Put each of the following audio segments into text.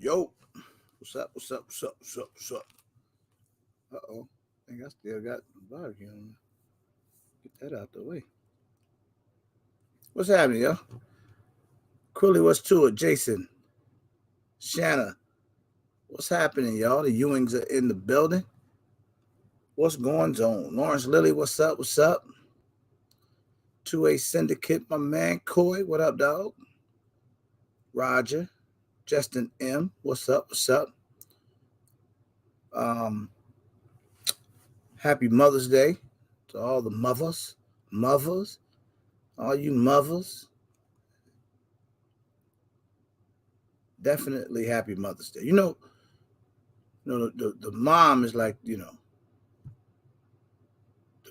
Yo, what's up? What's up? What's up? What's up? What's up? Uh-oh. I think I still got barbecue on. Get that out the way. What's happening, yo? Quilly, what's to it? Jason, Shanna, what's happening, y'all? The Ewings are in the building. What's going on? Lawrence Lilly, what's up? What's up? 2A Syndicate, my man. Coy, what up, dog? Roger, Justin M, what's up? What's up? Um, Happy Mother's Day to all the mothers, all you mothers. Definitely happy Mother's Day. The mom is like, the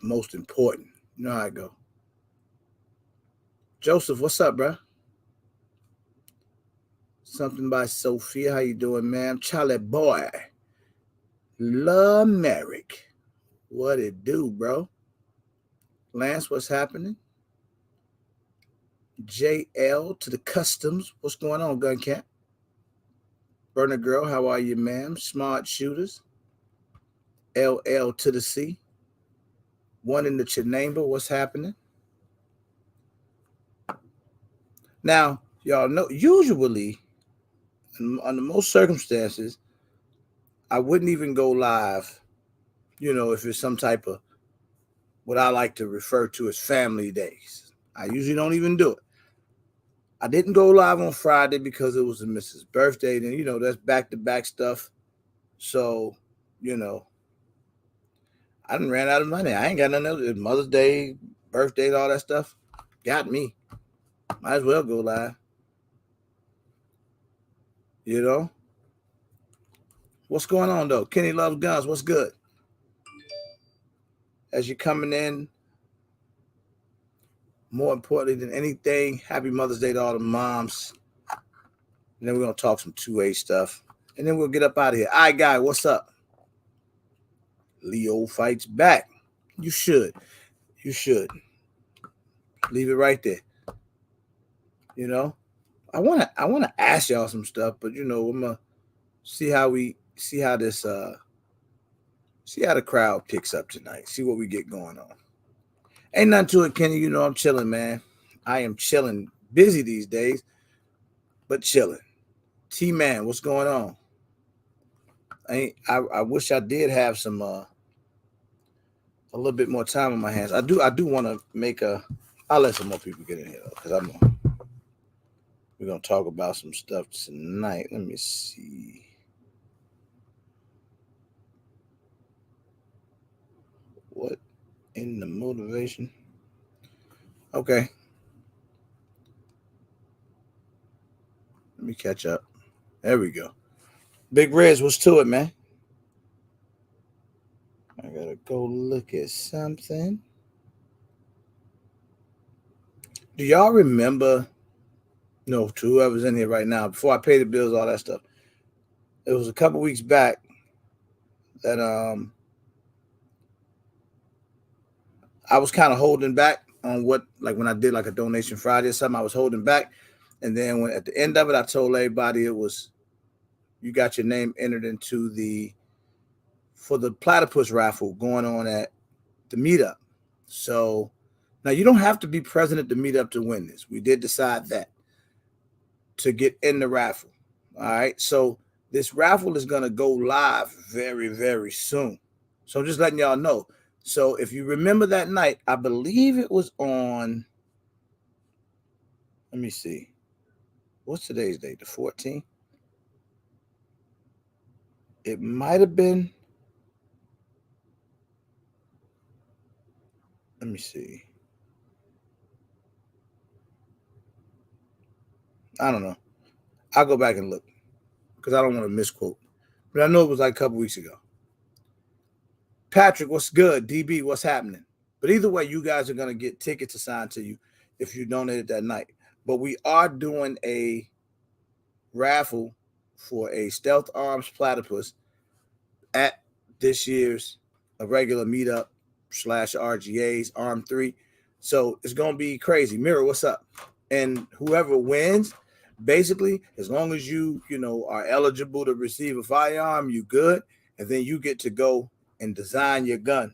most important. You know how I go. Joseph, what's up, bro? Something by Sophia. How you doing, ma'am? Charlie boy. Love Merrick. What it do, bro? Lance, what's happening? JL to the customs. What's going on, Gun Camp? Burner Girl, how are you, ma'am? Smart Shooters. LL to the C. One in the Chinamba. What's happening? Now, y'all know, usually, under most circumstances, I wouldn't even go live, if it's some type of what I like to refer to as family days. I usually don't even do it. I didn't go live on Friday because it was a Mrs. birthday. Then, that's back-to-back stuff. So, I done ran out of money. I ain't got nothing else. Mother's Day, birthdays, all that stuff. Got me. Might as well go live. What's going on, though? Kenny Loves Guns. What's good? As you're coming in, more importantly than anything, happy Mother's Day to all the moms. And then we're going to talk some 2A stuff. And then we'll get up out of here. All right, guy, what's up? Leo fights back. You should. Leave it right there. I wanna ask y'all some stuff, but I'm gonna see how the crowd picks up tonight. See what we get going on. Ain't nothing to it, Kenny. I'm chilling, man. I am chilling. Busy these days, but chilling. T-Man, what's going on? I wish I did have some a little bit more time on my hands. I do want to make I'll let some more people get in here because we're gonna talk about some stuff tonight. Let me see. What in the motivation? Okay. Let me catch up. There we go. Big Reds, what's to it, man? I gotta go look at something. Do y'all remember? No, to whoever's in here right now, before I pay the bills, all that stuff. It was a couple weeks back that I was kind of holding back on when I did like a donation Friday or something, I was holding back. And then at the end of it, I told everybody it was, you got your name entered into for the platypus raffle going on at the meetup. So now you don't have to be present at the meetup to win this. We did decide that to get in the raffle. All right. So this raffle is going to go live very, very soon. So I'm just letting y'all know. So if you remember that night, I believe it was on, let me see. What's today's date? The 14th? It might have been, let me see. I don't know. I'll go back and look because I don't want to misquote. But I know it was like a couple weeks ago. Patrick, what's good? DB, what's happening? But either way, you guys are going to get tickets assigned to you if you donated that night. But we are doing a raffle for a Stealth Arms Platypus at this year's regular meetup / RGA's Arm 3. So it's going to be crazy. Mirror, what's up? And whoever wins, Basically, as long as you are eligible to receive a firearm, you good, and then you get to go and design your gun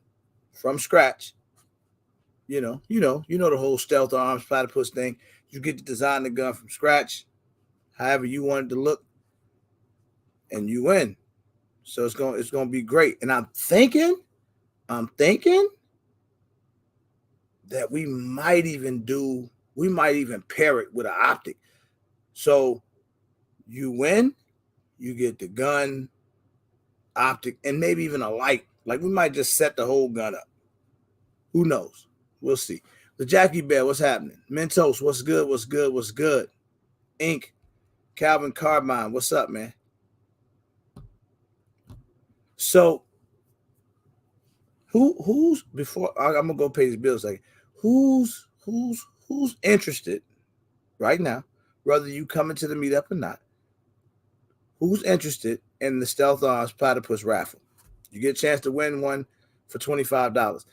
from scratch. The whole stealth arms platypus thing. You get to design the gun from scratch, however you want it to look, and you win. So it's gonna be great. And I'm thinking that we might even pair it with an optic. So you win, you get the gun, optic, and maybe even a light. Like we might just set the whole gun up. Who knows? We'll see. The Jackie Bear, what's happening? Mentos, what's good? What's good? What's good? Ink, Calvin Carbine, what's up, man? So who's before I'm gonna go pay these bills like who's interested right now, whether you come into the meetup or not, who's interested in the Stealth Arms Platypus raffle? You get a chance to win one for $25.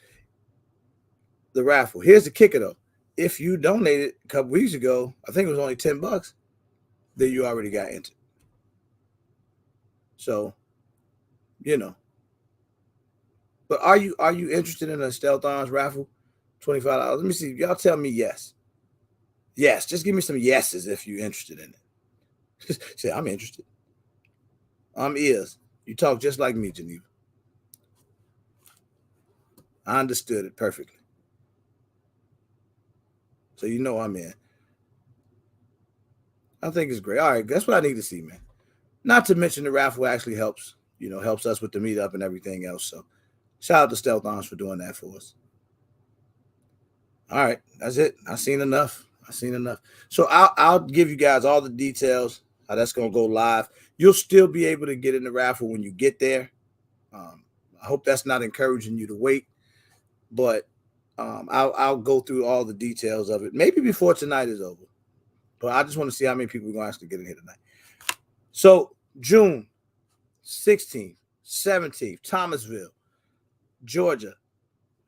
The raffle. Here's the kicker though. If you donated a couple weeks ago, I think it was only $10, then you already got entered. So, But are you interested in a Stealth Arms raffle? $25. Let me see. Y'all tell me yes. Yes. Just give me some yeses if you're interested in it. Say, I'm interested. I'm ears. You talk just like me, Geneva. I understood it perfectly. So I'm in. I think it's great. All right, that's what I need to see, man. Not to mention the raffle actually helps us with the meetup and everything else. So shout out to Stealth Arms for doing that for us. All right, that's it. I've seen enough. So I'll give you guys all the details how that's gonna go live. You'll still be able to get in the raffle when you get there. I hope that's not encouraging you to wait, but I'll go through all the details of it maybe before tonight is over. But I just want to see how many people are going to actually get in here tonight. So June 16th, 17th, Thomasville, Georgia.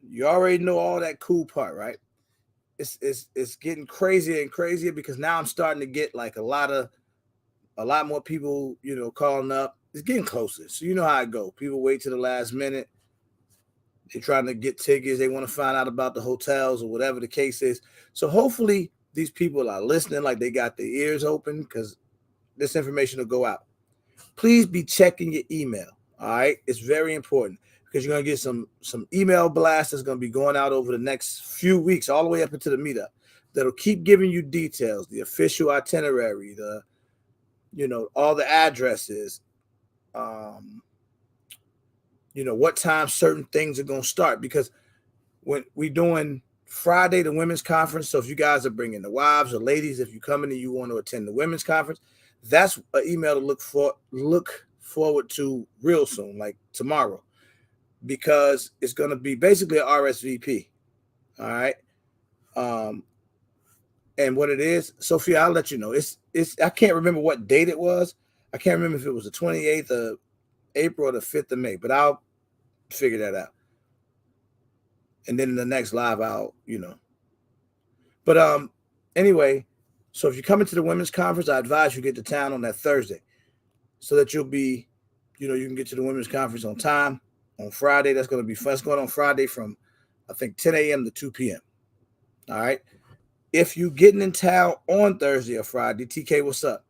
You already know all that cool part, right? It's getting crazier and crazier because now I'm starting to get like a lot more people, calling up. It's getting closer. So you know how it go. People wait to the last minute. They're trying to get tickets. They want to find out about the hotels or whatever the case is. So hopefully these people are listening like they got their ears open because this information will go out. Please be checking your email. All right. It's very important because you're going to get some email blasts that's going to be going out over the next few weeks, all the way up into the meetup, that'll keep giving you details, the official itinerary, all the addresses, what time certain things are going to start. Because when we're doing Friday, the women's conference, so if you guys are bringing the wives or ladies, if you come in and you want to attend the women's conference, that's an email to look forward to real soon, like tomorrow, because it's going to be basically an RSVP. All right. And what it is, Sophia, I'll let you know. It's I can't remember what date it was. I can't remember if it was the 28th of April or the 5th of May, but I'll figure that out. And then in the next live, I'll. But anyway, so if you come into the women's conference, I advise you get to town on that Thursday so that you'll be, you can get to the women's conference on time on Friday. That's going to be fun. It's going on Friday from, I think, 10 a.m. to 2 p.m. All right. If you getting in town on Thursday or Friday, TK, what's up?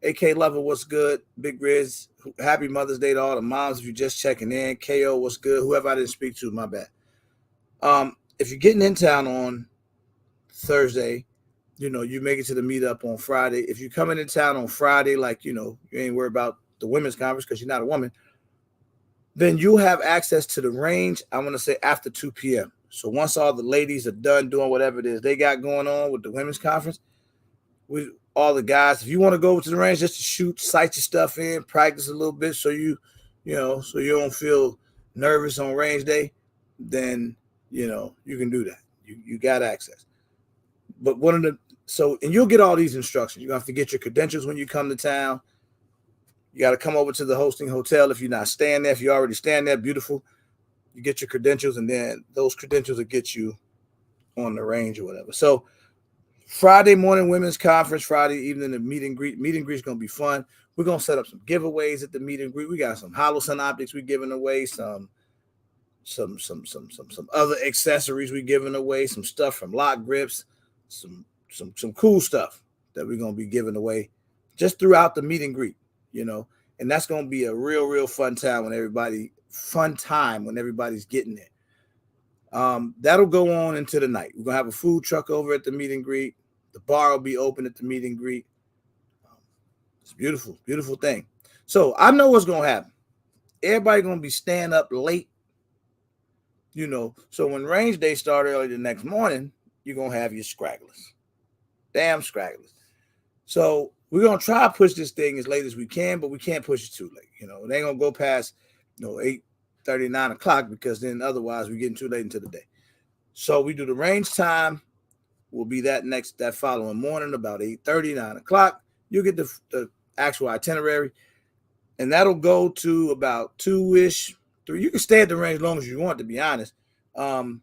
AK Lover, what's good? Big Riz, happy Mother's Day to all the moms. If you're just checking in, KO, what's good? Whoever I didn't speak to, my bad. If you're getting in town on Thursday, you make it to the meetup on Friday. If you're coming in town on Friday, like, you ain't worried about the women's conference because you're not a woman, then you'll have access to the range, I want to say after 2 p.m. So once all the ladies are done doing whatever it is they got going on with the women's conference, with all the guys, if you want to go to the range just to shoot, sight your stuff in, practice a little bit so you don't feel nervous on range day, then, you can do that. You got access. But and you'll get all these instructions. You're going to have to get your credentials when you come to town. You got to come over to the hosting hotel if you're not staying there. If you already stand there, beautiful. You get your credentials, and then those credentials will get you on the range or whatever. So Friday morning women's conference, Friday evening the meet and greet. Meet and greet is gonna be fun. We're gonna set up some giveaways at the meet and greet. We got some Holosun optics we're giving away, some other accessories we're giving away, some stuff from Lock Grips, some cool stuff that we're gonna be giving away just throughout the meet and greet, you know. And that's gonna be a real fun time when everybody's getting there. That'll go on into the night. We're gonna have a food truck over at the meet and greet. The bar will be open at the meet and greet. It's beautiful, beautiful thing. So I know what's gonna happen. Everybody gonna be staying up late, you know. So when range day start early the next morning, you're gonna have your scragglers, damn scragglers. So we're gonna try to push this thing as late as we can, but we can't push it too late. You know, it ain't gonna go past 8:30, 9 o'clock, because then otherwise we're getting too late into the day. So we do the range time. Will be that following morning about 8:30, 9 o'clock. You'll get the actual itinerary, and that'll go to about 2-ish, 3. You can stay at the range as long as you want, to be honest. We're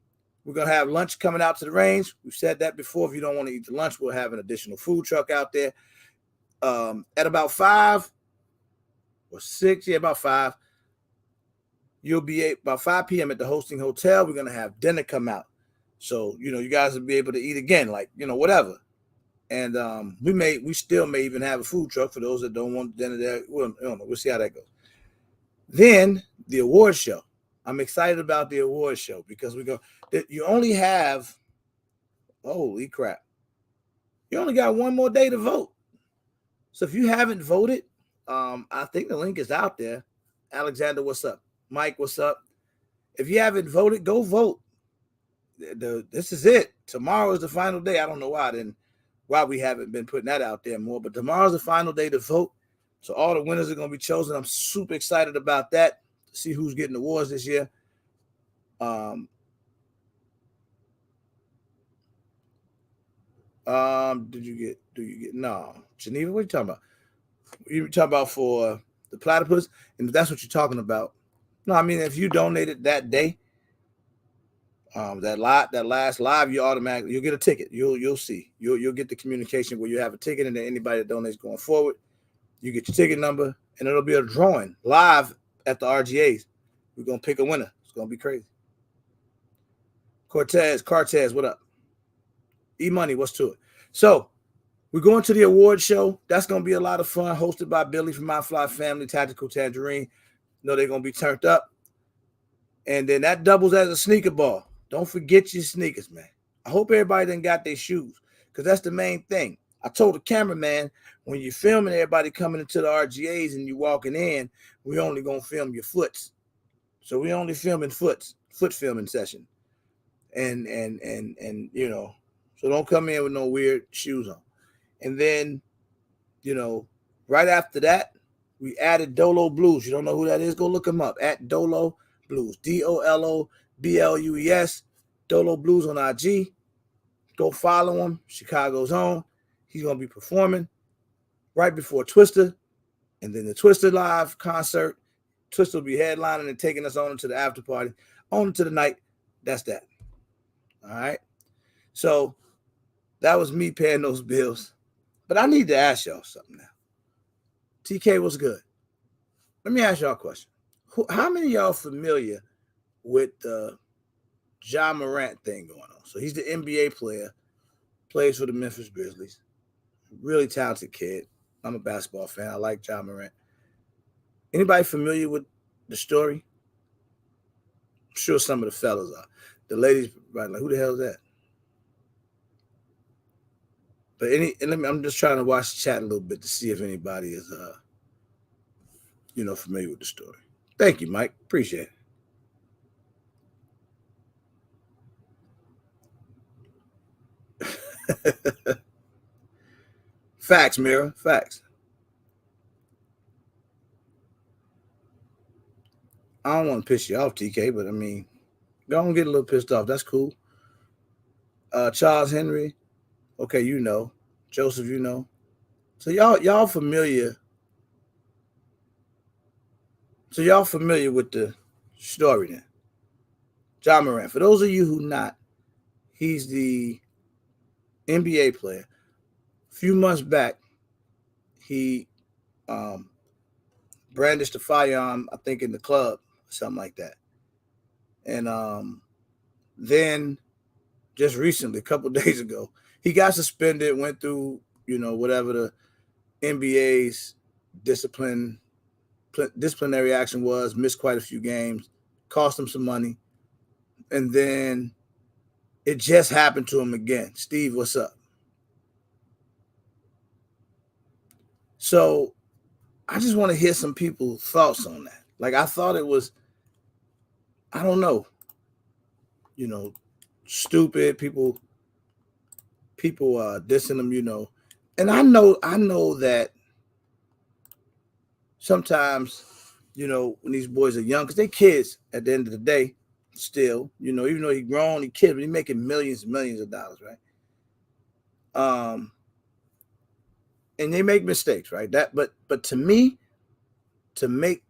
going to have lunch coming out to the range. We've said that before. If you don't want to eat the lunch, we'll have an additional food truck out there. At about 5 or 6, about 5, you'll be about 5 p.m. at the hosting hotel. We're going to have dinner come out. So, you know, you guys will be able to eat again, like, you know, whatever. And we still may even have a food truck for those that don't want dinner there. We'll see how that goes. Then the award show. I'm excited about the award show because you only have, holy crap, you only got one more day to vote. So if you haven't voted, I think the link is out there. Alexander, what's up? Mike, what's up? If you haven't voted, go vote. This is it. Tomorrow is the final day. I don't know why we haven't been putting that out there more, but tomorrow's the final day to vote. So all the winners are going to be chosen. I'm super excited about that, to see who's getting awards this year. Do you get no, Geneva? What are you talking about? You're talking about for the platypus, and if that's what you're talking about. No, I mean, if you donated that day, that last live, you'll get a ticket. You'll see. You'll get the communication where you have a ticket, and then anybody that donates going forward, you get your ticket number, and it'll be a drawing live at the RGAs. We're gonna pick a winner. It's gonna be crazy. Cortez, what up? E-Money, what's to it? So we're going to the award show. That's gonna be a lot of fun, hosted by Billy from My Fly Family, Tactical Tangerine. You know they're gonna be turned up. And then that doubles as a sneaker ball. Don't forget your sneakers, man. I hope everybody done got their shoes, because that's the main thing. I told the cameraman, when you're filming everybody coming into the RGAs and you walking in, we only gonna film your foots. So we only filming foot filming session. And you know, so don't come in with no weird shoes on. And then, you know, right after that, we added Dolo Blues. You don't know who that is? Go look him up at Dolo Blues. DOLOBLUES. Dolo Blues on IG. Go follow him. Chicago's own. He's gonna be performing right before Twister, and then the Twister live concert. Twister will be headlining and taking us on into the after party, on into the night. That's that. All right. So that was me paying those bills. But I need to ask y'all something now. TK, what's good? Let me ask y'all a question. How many of y'all familiar with the Morant thing going on? So he's the NBA player, plays for the Memphis Grizzlies. Really talented kid. I'm a basketball fan. I like Morant. Anybody familiar with the story? I'm sure some of the fellas are. The ladies, right? Like, who the hell is that? But I'm just trying to watch the chat a little bit to see if anybody is, familiar with the story. Thank you, Mike. Appreciate it. Facts, Mira. Facts. I don't want to piss you off, TK, but I mean, go and get a little pissed off. That's cool. Charles Henry. Okay, you know. Joseph, you know. So y'all familiar. So y'all familiar with the story then. Morant. For those of you who not, he's the NBA player. A few months back, he brandished a firearm, I think in the club, something like that. And then just recently, a couple of days ago, he got suspended, went through, whatever the NBA's discipline disciplinary action was, missed quite a few games, cost him some money, and then it just happened to him again. Steve, what's up? So I just want to hear some people's thoughts on that. Like, I thought it was, I don't know, stupid people dissing them, and I know that sometimes, when these boys are young, because they kids at the end of the day, still, even though he grown, he kid, but he making millions and millions of dollars, right? And they make mistakes, right? But to me, to make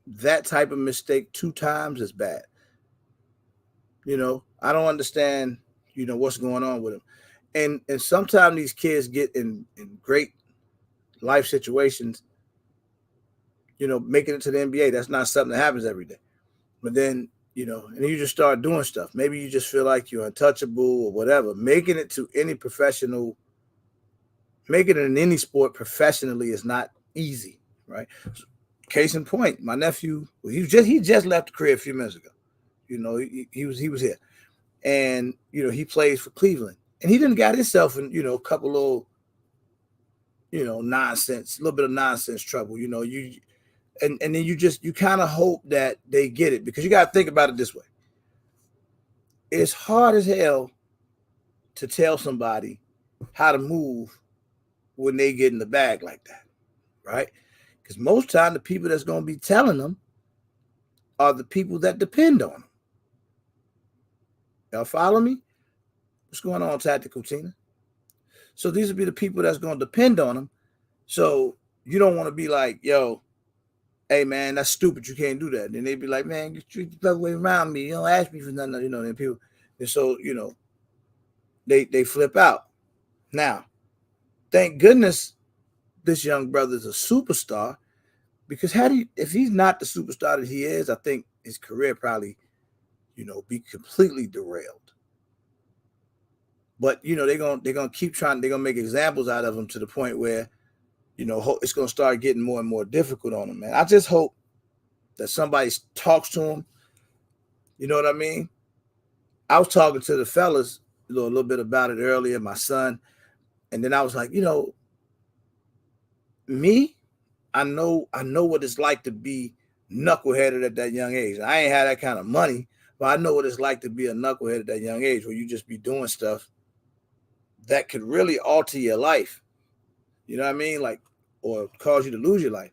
that type of mistake 2 times is bad. I don't understand, what's going on with him. And sometimes these kids get in great life situations, making it to the NBA. That's not something that happens every day. But then, and you just start doing stuff. Maybe you just feel like you're untouchable or whatever. Making it in any sport professionally is not easy, right? Case in point, my nephew, he just left the crib a few minutes ago. He was here, and he plays for Cleveland, and he didn't got himself in a couple little nonsense, a little bit of nonsense trouble. And then you kind of hope that they get it, because you got to think about it this way. It's hard as hell to tell somebody how to move when they get in the bag like that, right? Because most time the people that's going to be telling them are the people that depend on them. Y'all follow me? What's going on, Tactical Tina? So these will be the people that's going to depend on them. So you don't want to be like, yo, hey, man, that's stupid. You can't do that. And they'd be like, man, you treat the way around me. You don't ask me for nothing, then people. And so, they flip out. Now, thank goodness this young brother's a superstar, because if he's not the superstar that he is, I think his career probably, be completely derailed. But they're gonna keep trying. They're gonna make examples out of him to the point where, it's gonna start getting more and more difficult on him, man. I just hope that somebody talks to him. You know what I mean? I was talking to the fellas, a little bit about it earlier, my son, and then I was like, me, I know what it's like to be knuckleheaded at that young age. I ain't had that kind of money, but I know what it's like to be a knucklehead at that young age, where you just be doing stuff that could really alter your life. You know what I mean? Like, or cause you to lose your life.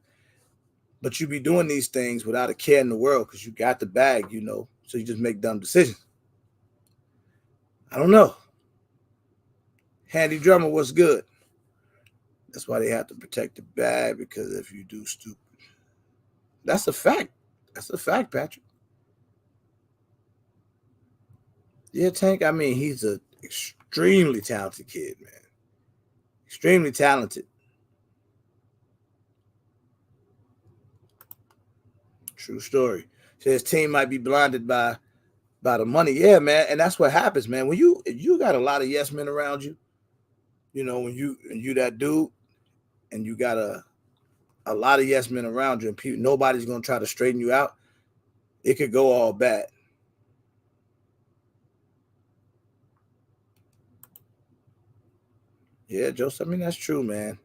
But you be doing these things without a care in the world, because you got the bag, so you just make dumb decisions. I don't know. Handy Drummer, what's good? That's why they have to protect the bag, because if you do stupid. That's a fact. That's a fact, Patrick. Yeah, Tank, I mean, he's an extremely talented kid, man. Extremely talented. True story. So his team might be blinded by the money. Yeah, man. And that's what happens, man. When you got a lot of yes men around you, when you that dude, and you got a lot of yes men around you, and nobody's gonna try to straighten you out, it could go all bad. Yeah, Joseph. I mean, that's true, man.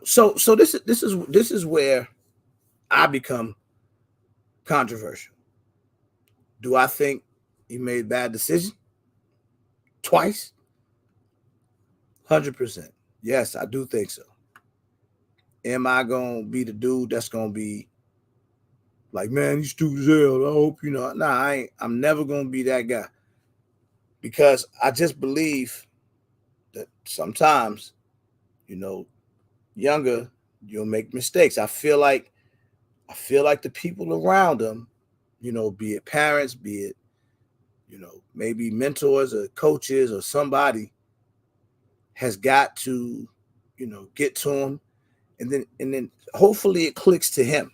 So this is where I become controversial. Do I think he made bad decisions twice? 100%. Yes, I do think so. Am I gonna be the dude that's gonna be like, man, you stupid as hell? I hope Nah, I ain't. I'm never gonna be that guy, because I just believe that sometimes, you know, younger, you'll make mistakes. I feel like the people around them, be it parents, be it, maybe mentors or coaches or somebody, has got to, get to him, and then hopefully it clicks to him.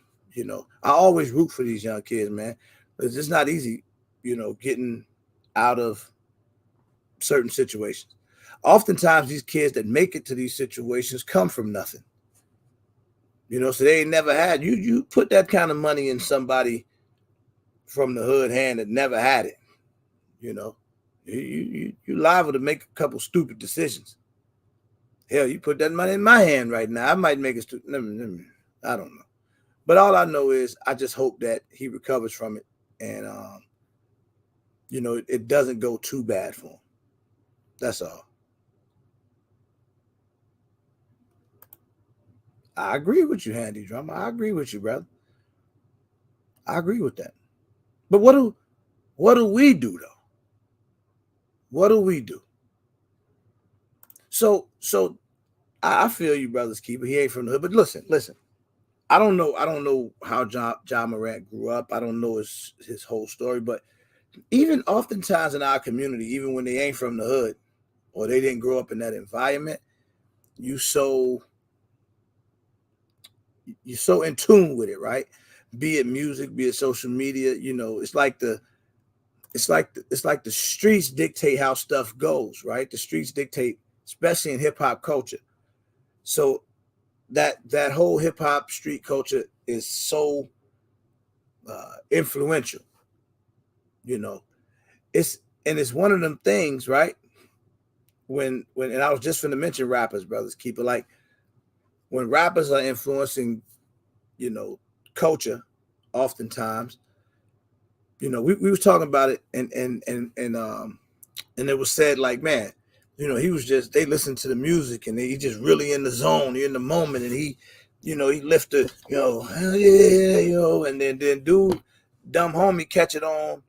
I always root for these young kids, man. It's just not easy, getting out of certain situations. Oftentimes, these kids that make it to these situations come from nothing. So they ain't never had you. You put that kind of money in somebody from the hood hand that never had it. You know, you liable to make a couple stupid decisions. Hell, you put that money in my hand right now, I might make a stupid. I don't know, but all I know is I just hope that he recovers from it, and it doesn't go too bad for him. That's all. I agree with you, Handy Drummer. I agree with you, brother. I agree with that. But what do we do though? What do we do? So I feel you, brothers keeper. He ain't from the hood, but listen. I don't know how John Morant grew up. I don't know his whole story, but even oftentimes in our community, even when they ain't from the hood or they didn't grow up in that environment, you so you're so in tune with it, right? Be it music, be it social media, it's like the streets dictate how stuff goes, right? The streets dictate, especially in hip hop culture. So that whole hip hop street culture is so influential. You know, it's one of them things, right? When and I was just going to mention rappers, brothers, keep it like when rappers are influencing, you know, culture, oftentimes, we was talking about it, and it was said like, man, he was just they listen to the music and he just really in the zone, he in the moment, and he lifted, hell yeah, and then dude, dumb homie catch it on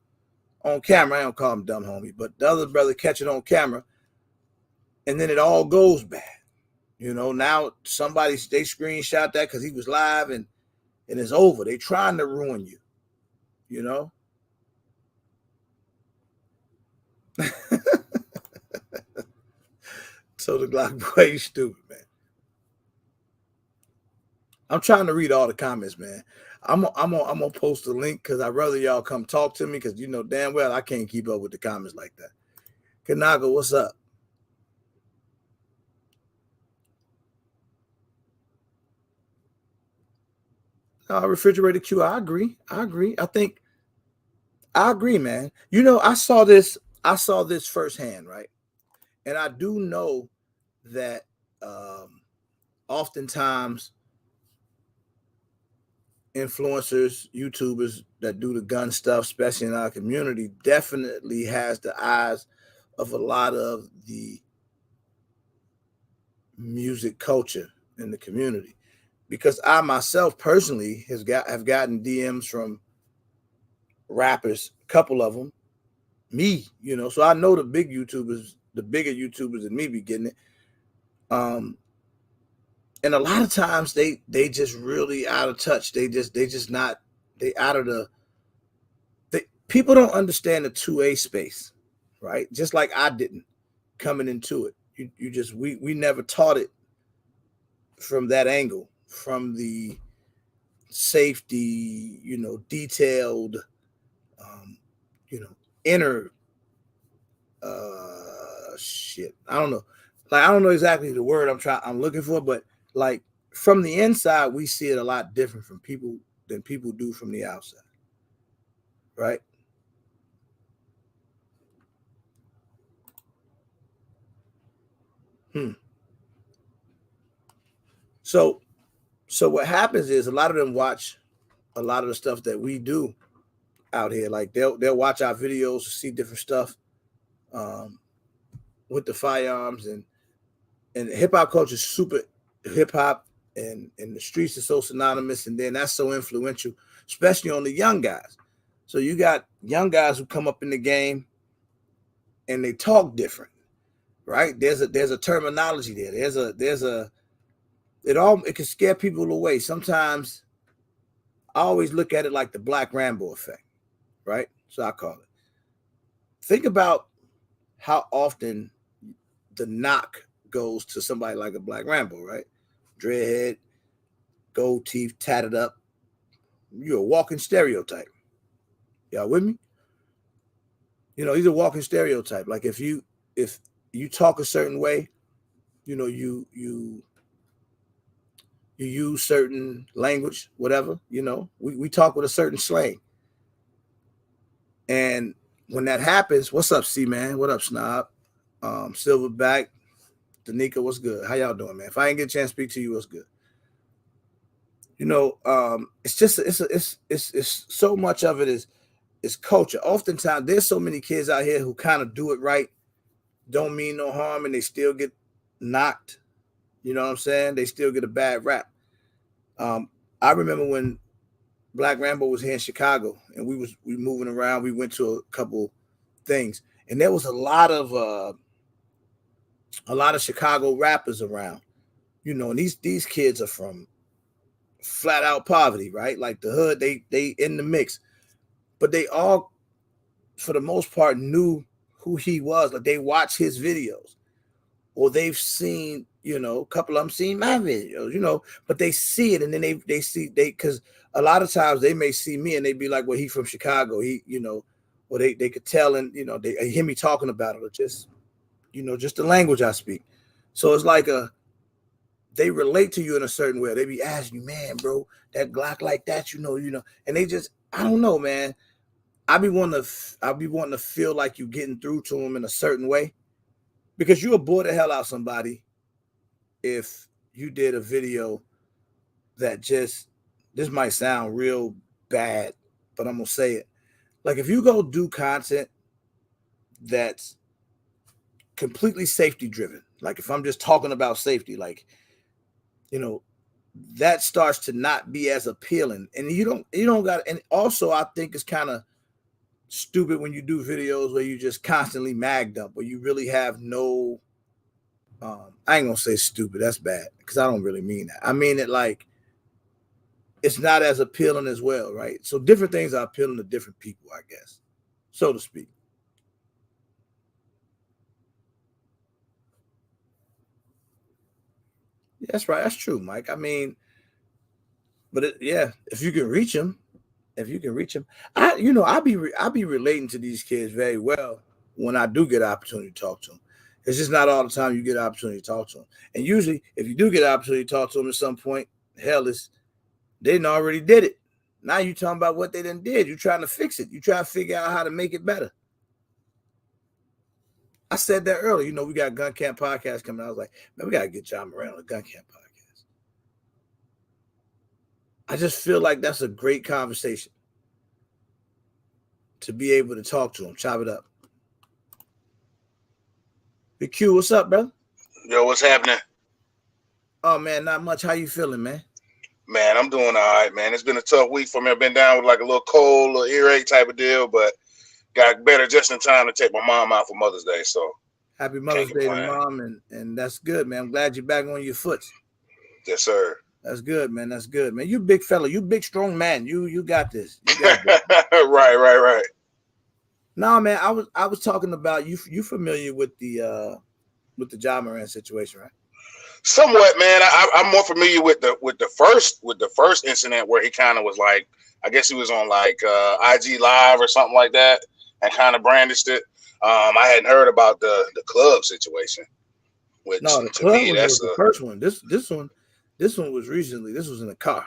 camera. I don't call him dumb homie, but the other brother catch it on camera, and then it all goes bad. Now they screenshot that because he was live, and it's over. They trying to ruin you, you know. So the Glock boy, you stupid, man. I'm trying to read all the comments, man. I'm gonna post a link because I'd rather y'all come talk to me because damn well I can't keep up with the comments like that. Kanaga, what's up? Refrigerator Q, I agree. I agree, man. I saw this firsthand, right? And I do know that oftentimes influencers, YouTubers that do the gun stuff, especially in our community, definitely has the eyes of a lot of the music culture in the community. Because I myself personally have gotten DMs from rappers, a couple of them, me, so I know the bigger YouTubers than me be getting it. Um, and a lot of times they just really out of touch. They just not they out of people don't understand the 2A space, right? Just like I didn't coming into it. You just we never taught it from that angle, from the safety, detailed, um, you know, inner shit. I don't know. Like I don't know exactly the word I'm looking for, but like from the inside, we see it a lot different from people than people do from the outside, right? Hmm. So so what happens is a lot of them watch a lot of the stuff that we do out here. Like they'll watch our videos to see different stuff um, with the firearms, and hip hop culture is super hip hop, and the streets are so synonymous, and then that's so influential, especially on the young guys. So you got young guys who come up in the game and they talk different, right? There's a terminology there. There's a it can scare people away. Sometimes I always look at it like the Black Rambo effect, right? So I call it. Think about how often the knock goes to somebody like a Black Rambo, right? Dreadhead, gold teeth, tatted up. You're a walking stereotype. Y'all with me? He's a walking stereotype. Like if you talk a certain way, you use certain language, whatever, we talk with a certain slang. And when that happens, what's up, C-Man? What up, Snob? Silverback, Danica, what's good? How y'all doing, man? If I ain't get a chance to speak to you, what's good? It's just it's so much of it is culture. Oftentimes, there's so many kids out here who kind of do it right, don't mean no harm, and they still get knocked. You know what I'm saying? They still get a bad rap. I remember when Black Rambo was here in Chicago, and we moving around. We went to a couple things, and there was a lot of Chicago rappers around. And these kids are from flat out poverty, right? Like the hood, they in the mix, but they all, for the most part, knew who he was. Like they watch his videos, or they've seen, a couple of them seen my videos, but they see it, and then they see because a lot of times they may see me and they be like, well, he from Chicago, or they could tell, and they hear me talking about it, or just just the language I speak. So it's like they relate to you in a certain way. They be asking you, man, bro, that Glock like that, and they just, I don't know, man. I'll be wanting to feel like you getting through to them in a certain way, because you'll bore the hell out somebody if you did a video that this might sound real bad, but I'm gonna say it. Like if you go do content that's completely safety driven, like if I'm just talking about safety, like that starts to not be as appealing, and you don't got. And also, I think it's kind of stupid when you do videos where you just constantly magged up, where you really have no. I ain't gonna say stupid. That's bad, because I don't really mean that. I mean it like it's not as appealing as well, right? So different things are appealing to different people, I guess, so to speak. That's right. That's true, Mike. I mean, but if you can reach them, I'll be relating to these kids very well when I do get an opportunity to talk to them. It's just not all the time you get an opportunity to talk to them. And usually, if you do get an opportunity to talk to them at some point, hell, they didn't already did it. Now you talking about what they done did. You're trying to fix it. You trying to figure out how to make it better. I said that earlier. We got Gun Camp podcast coming. I was like, man, we got to get John Morant on the Gun Camp podcast. I just feel like that's a great conversation to be able to talk to him, chop it up. Big Q, what's up, brother? Yo, what's happening? Oh, man, not much. How you feeling, man? Man, I'm doing all right, man. It's been a tough week for me. I've been down with like a little cold, little earache type of deal, but got better just in time to take my mom out for Mother's Day. So happy Mother's Day to Mom, and that's good, man. I'm glad you're back on your foot. Yes, sir. That's good, man. That's good, man. You big fella. You big strong man. You got this. You got this. Right. No, man. I was talking about you. You familiar with the John Morant situation, right? Somewhat, man. I'm more familiar with the first incident where he kind of was like, I guess he was on like IG Live or something like that, and kind of brandished it. I hadn't heard about the club situation. Which, no, the club was the first one. This one was recently. This was in the car.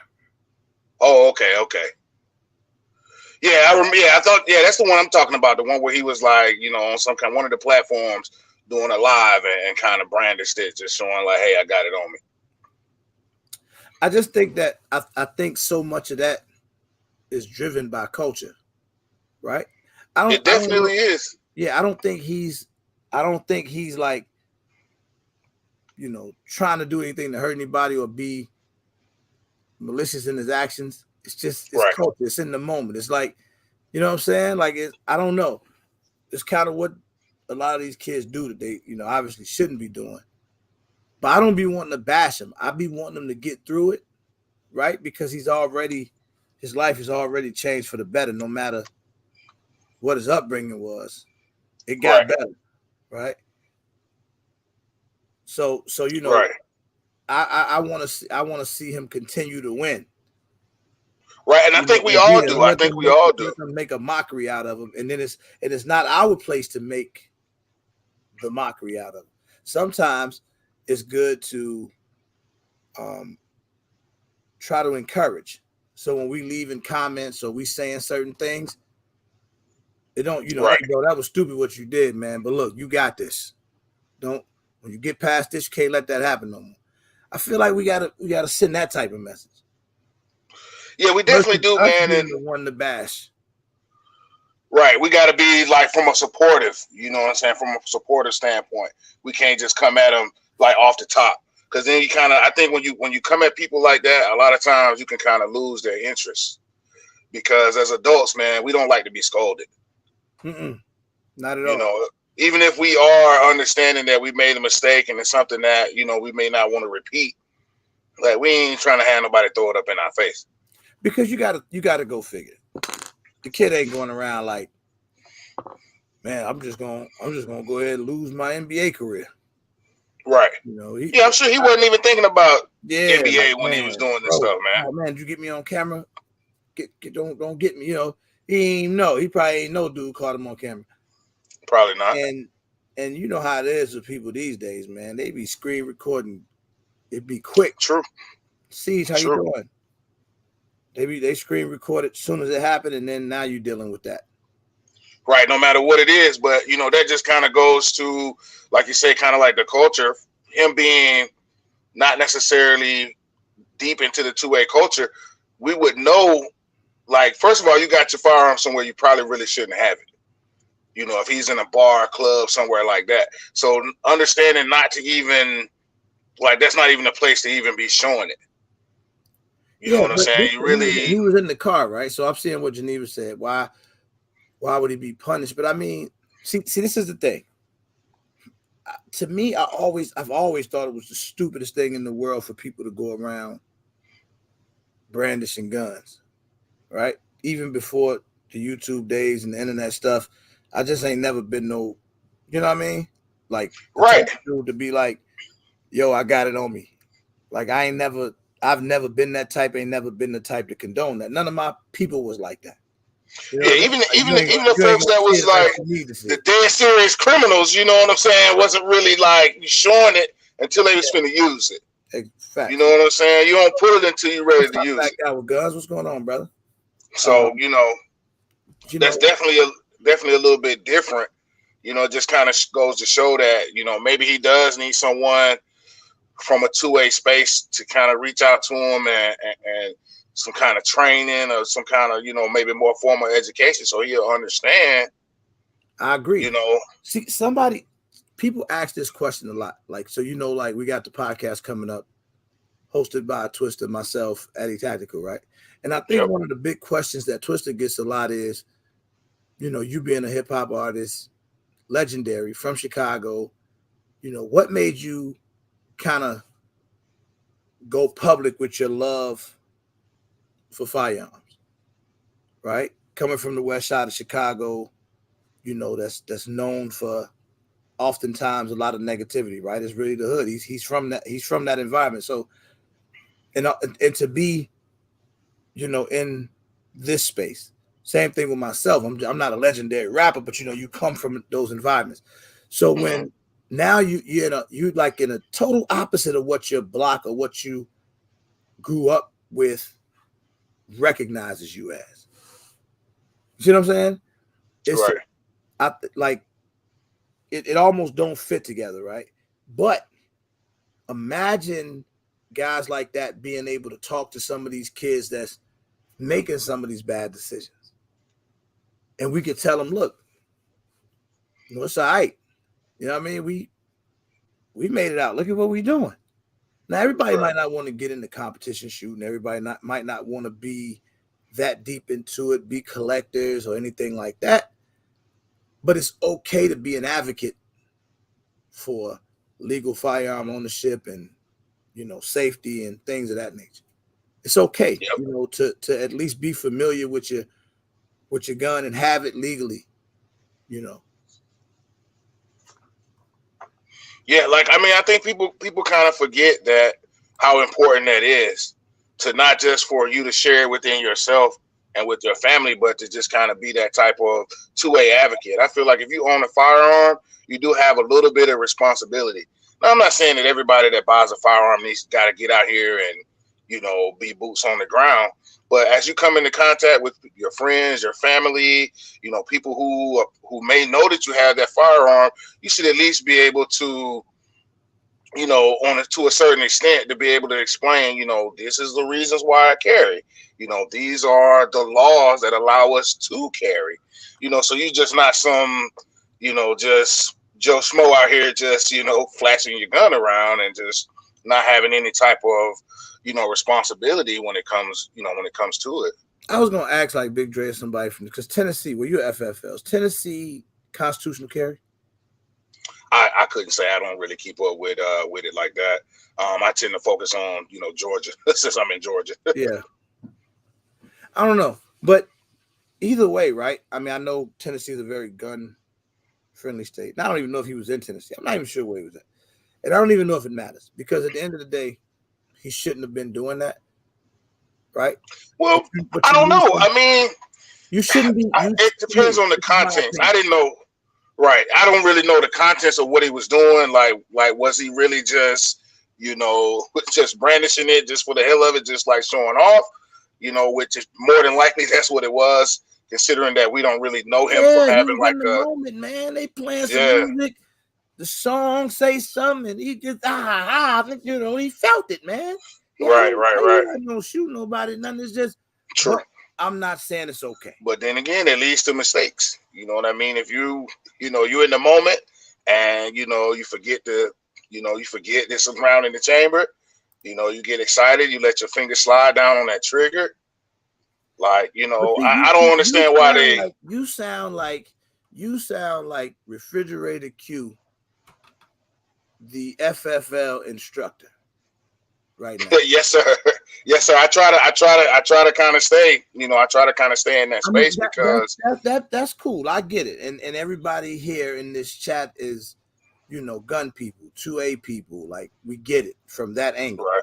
Oh, okay. Yeah, I remember. Yeah, I thought. Yeah, that's the one I'm talking about. The one where he was like, on some kind, one of the platforms doing a live and kind of brandished it, just showing like, hey, I got it on me. I just think that I think so much of that is driven by culture, right? It definitely is. Yeah, I don't think he's like, trying to do anything to hurt anybody or be malicious in his actions. It's just right. Culture. It's in the moment. It's like, you know what I'm saying? Like I don't know. It's kind of what a lot of these kids do that they, obviously shouldn't be doing. But I don't be wanting to bash him. I be wanting him to get through it, right? Because his life is already changed for the better, no matter what his upbringing was. It got better, right? So Right. I want to see him continue to win. Right. And I think we And all beat it. do. I think we all do. Let them make a mockery out of him, and then it's not our place to make the mockery out of him. Sometimes it's good to um, try to encourage. So when we leave in comments or we saying certain things, it don't, Right. hey bro, that was stupid what you did, man. But look, you got this. Don't when you get past this, you can't let that happen no more. I feel like we gotta send that type of message. Yeah, we definitely Versus do, us man. being And the one to bash. right, we got to be like from a supportive, you know what I'm saying, from a supportive standpoint. We can't just come at them like off the top, because then you kind of, I think when you come at people like that, a lot of times you can kind of lose their interest, because as adults, man, we don't like to be scolded. Not at You all. know, even if we are understanding that we made a mistake and it's something that we may not want to repeat, like we ain't trying to have nobody throw it up in our face. Because you gotta go figure. The kid ain't going around like, man, I'm just gonna go ahead and lose my NBA career. Right. He, Yeah, I'm sure he wasn't even thinking about yeah, like, NBA when he was man, doing this bro, stuff, man. oh man, did you get me on camera? Don't get me. He ain't know. He probably ain't no dude caught him on camera. Probably not. And you know how it is with people these days, man. They be screen recording. It be quick. True. Siege, how you True. doing? They screen record it as soon as it happened, and then now you're dealing with that. Right, no matter what it is, but that just kind of goes to, like you say, kind of like the culture. Him being not necessarily deep into the two-way culture, we would know. Like, first of all, you got your firearm somewhere you probably really shouldn't have it. If he's in a bar, club, somewhere like that. So understanding not to even, like, that's not even a place to even be showing it. You know Yeah, what I'm but saying? You really, he was in the car, right? So I'm seeing what Geneva said. Why would he be punished? But I mean, see, this is the thing. To me, I've always thought it was the stupidest thing in the world for people to go around brandishing guns, right? Even before the YouTube days and the internet stuff, I just ain't never been no, you know what I mean? Like the type right. of dude to be like, yo, I got it on me. Like I've never been that type, ain't never been the type to condone that. None of my people was like that. You know Yeah, what I mean? even Like even even the you ain't folks gonna that see was it unless like you need to see the it. dead serious criminals, you know what I'm saying, wasn't really like showing it until they was finna use it. You know Facts. what I'm saying? You don't put it until you're ready What's to up, use black it. guy with guns? What's going on, brother? So You that's know, definitely a little bit different. It just kind of goes to show that maybe he does need someone from a two-way space to kind of reach out to him and some kind of training or some kind of maybe more formal education so he'll understand. I agree. You know, See, people ask this question a lot. Like, so like we got the podcast coming up, hosted by Twister, myself, Eddie Tactical, right? And I think yep. one of the big questions that Twister gets a lot is, you being a hip hop artist, legendary from Chicago, what made you kind of go public with your love for firearms, right? Coming from the west side of Chicago, that's known for oftentimes a lot of negativity, right? It's really the hood. He's from that environment. So and to be, in this space. Same thing with myself. I'm not a legendary rapper, but you come from those environments. So Mm-hmm. when now you like in a total opposite of what your block or what you grew up with recognizes you as. You see what I'm saying? It's Right. like it almost don't fit together, right? But imagine guys like that being able to talk to some of these kids that's making some of these bad decisions. And we could tell them, look, it's all right. You know what I mean? We made it out. Look at what we're doing. Now, everybody Right. might not want to get into competition shooting. Everybody might not want to be that deep into it, be collectors or anything like that. But it's okay to be an advocate for legal firearm ownership and, safety and things of that nature. It's okay, Yep. to at least be familiar with your gun and have it legally, you know. Yeah, like I mean, I think people kind of forget that how important that is to not just for you to share it within yourself and with your family, but to just kind of be that type of two-way advocate. I feel like if you own a firearm, you do have a little bit of responsibility. Now, I'm not saying that everybody that buys a firearm needs got to get out here and be boots on the ground. But as you come into contact with your friends, your family, people who may know that you have that firearm, you should at least be able to, to a certain extent, to be able to explain, this is the reasons why I carry. These are the laws that allow us to carry. So you just not some, just Joe Schmo out here just, flashing your gun around and just not having any type of, responsibility when it comes, to it. I was gonna ask like Big Dre or somebody from because Tennessee, well, you're FFLs. Tennessee constitutional carry. I couldn't say. I don't really keep up with it like that. I tend to focus on Georgia since I'm in Georgia. Yeah, I don't know, but either way, right? I mean, I know Tennessee is a very gun friendly state. And I don't even know if he was in Tennessee. I'm not even sure where he was at, and I don't even know if it matters because at the end of the day, he shouldn't have been doing that, right? Well, I don't know. I mean, you shouldn't be. It depends on the contents. I didn't know. Right. I don't really know the contents of what he was doing. Like was he really just, just brandishing it just for the hell of it, just like showing off, which is more than likely that's what it was, considering that we don't really know him from having like a moment, man. They playing some music, the song say something, and he just he felt it, man. Right. He don't shoot nobody, nothing. It's just true. I'm not saying it's okay. But then again, it leads to mistakes. You know what I mean? If you're in the moment and, you forget there's some round in the chamber, you get excited, you let your finger slide down on that trigger. Like, I don't understand why they. You sound like Refrigerator Q, the FFL instructor. Right now. Yes, sir. I try to kind of stay, I try to kind of stay in that space because that's cool. I get it. And everybody here in this chat is, gun people, 2A people. Like we get it from that angle. Right.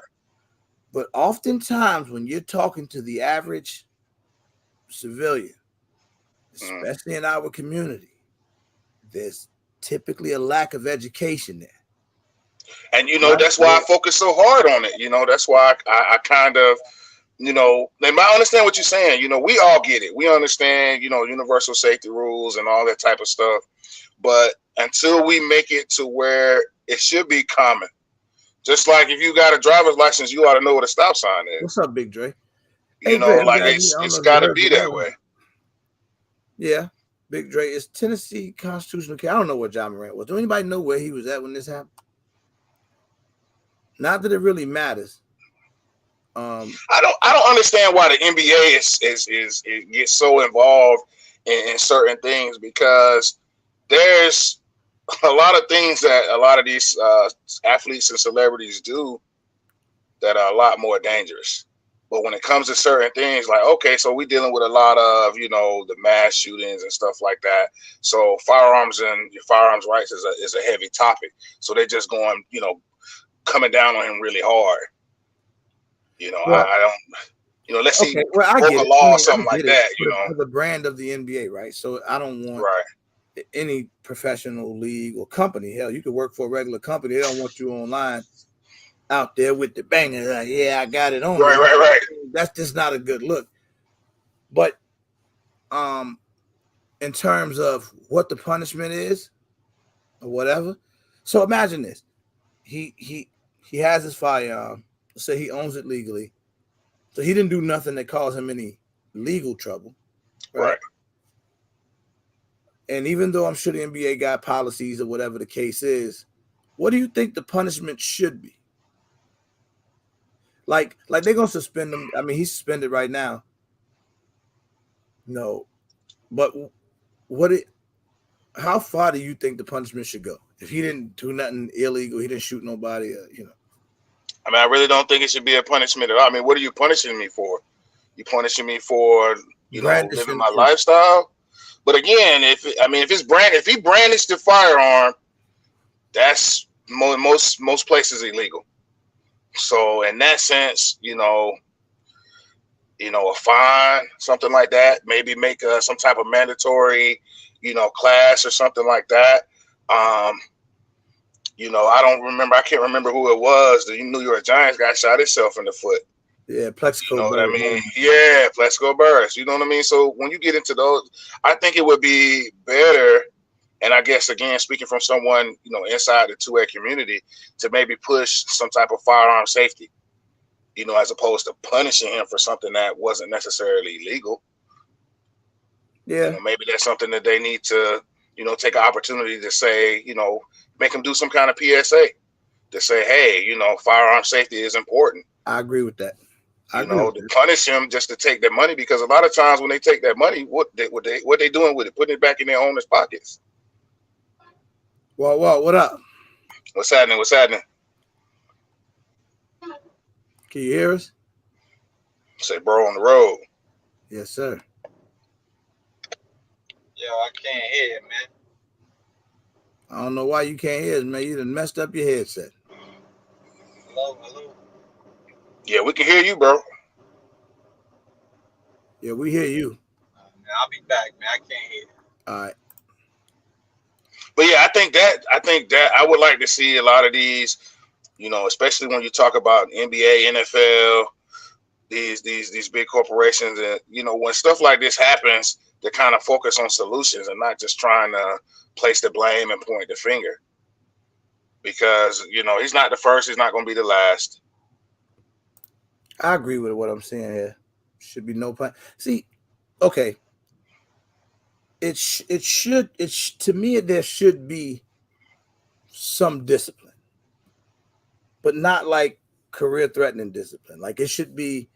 But oftentimes when you're talking to the average civilian, especially in our community, there's typically a lack of education there. And, that's why I focus so hard on it. That's why I kind of, and I understand what you're saying. We all get it. We understand, universal safety rules and all that type of stuff. But until we make it to where it should be common, just like if you got a driver's license, you ought to know what a stop sign is. What's up, Big Dre? It's got to be that way. Yeah. Big Dre, is Tennessee constitutional carry? I don't know where John Morant was. Do anybody know where he was at when this happened? Not that it really matters. I don't understand why the NBA is gets so involved in certain things, because there's a lot of things that a lot of these athletes and celebrities do that are a lot more dangerous. But when it comes to certain things, like, okay, so we're dealing with a lot of, the mass shootings and stuff like that. So firearms and your firearms rights is a heavy topic. So they're just going, coming down on him really hard. I don't, unless he broke a law or something like that, For the brand of the NBA, right? So I don't want any professional league or company. Hell, you could work for a regular company. They don't want you online out there with the banger. Like, I got it on. Right. That's just not a good look. But in terms of what the punishment is or whatever. So imagine this. He has his firearm. Say he owns it legally. So he didn't do nothing that caused him any legal trouble. Right. And even though I'm sure the NBA got policies or whatever the case is, what do you think the punishment should be? Like they're gonna suspend him. I mean, he's suspended right now. No. But how far do you think the punishment should go? If he didn't do nothing illegal, he didn't shoot nobody, I mean, I really don't think it should be a punishment at all. I mean, what are you punishing me for? You punishing me for, living my lifestyle? But again, if he brandished the firearm, that's most places illegal. So in that sense, a fine, something like that. Maybe make some type of mandatory, class or something like that. Um, I don't remember. I can't remember who it was. The New York Giants guy shot himself in the foot. Yeah, You Plexico know what I Burris. mean? Yeah, Plexico Burris. You know what I mean? So when you get into those, I think it would be better. And I guess again, speaking from someone inside the 2A community, to maybe push some type of firearm safety. As opposed to punishing him for something that wasn't necessarily legal. Yeah, Maybe that's something that they need to, take an opportunity to say, make him do some kind of PSA to say, hey, firearm safety is important. I agree with that. I agree with To that. punish him just to take their money, because a lot of times when they take that money, what they doing with it? Putting it back in their owners' pockets. Well, what up? What's happening? What's happening? Can you hear us? Say, bro, on the road. Yes, sir. Yo, I can't hear it, man. I don't know why you can't hear us, man. You done messed up your headset. Hello. Yeah, we can hear you, bro. Yeah, we hear you. Man, I'll be back, man. I can't hear it. All right. But yeah, I think that I would like to see a lot of these, especially when you talk about NBA, NFL, these big corporations, and when stuff like this happens, to kind of focus on solutions and not just trying to place the blame and point the finger. Because he's not the first, he's not going to be the last. I agree with what I'm saying here. Should be no pun. See, okay. To me, there should be some discipline, but not like career threatening discipline. Like it should be,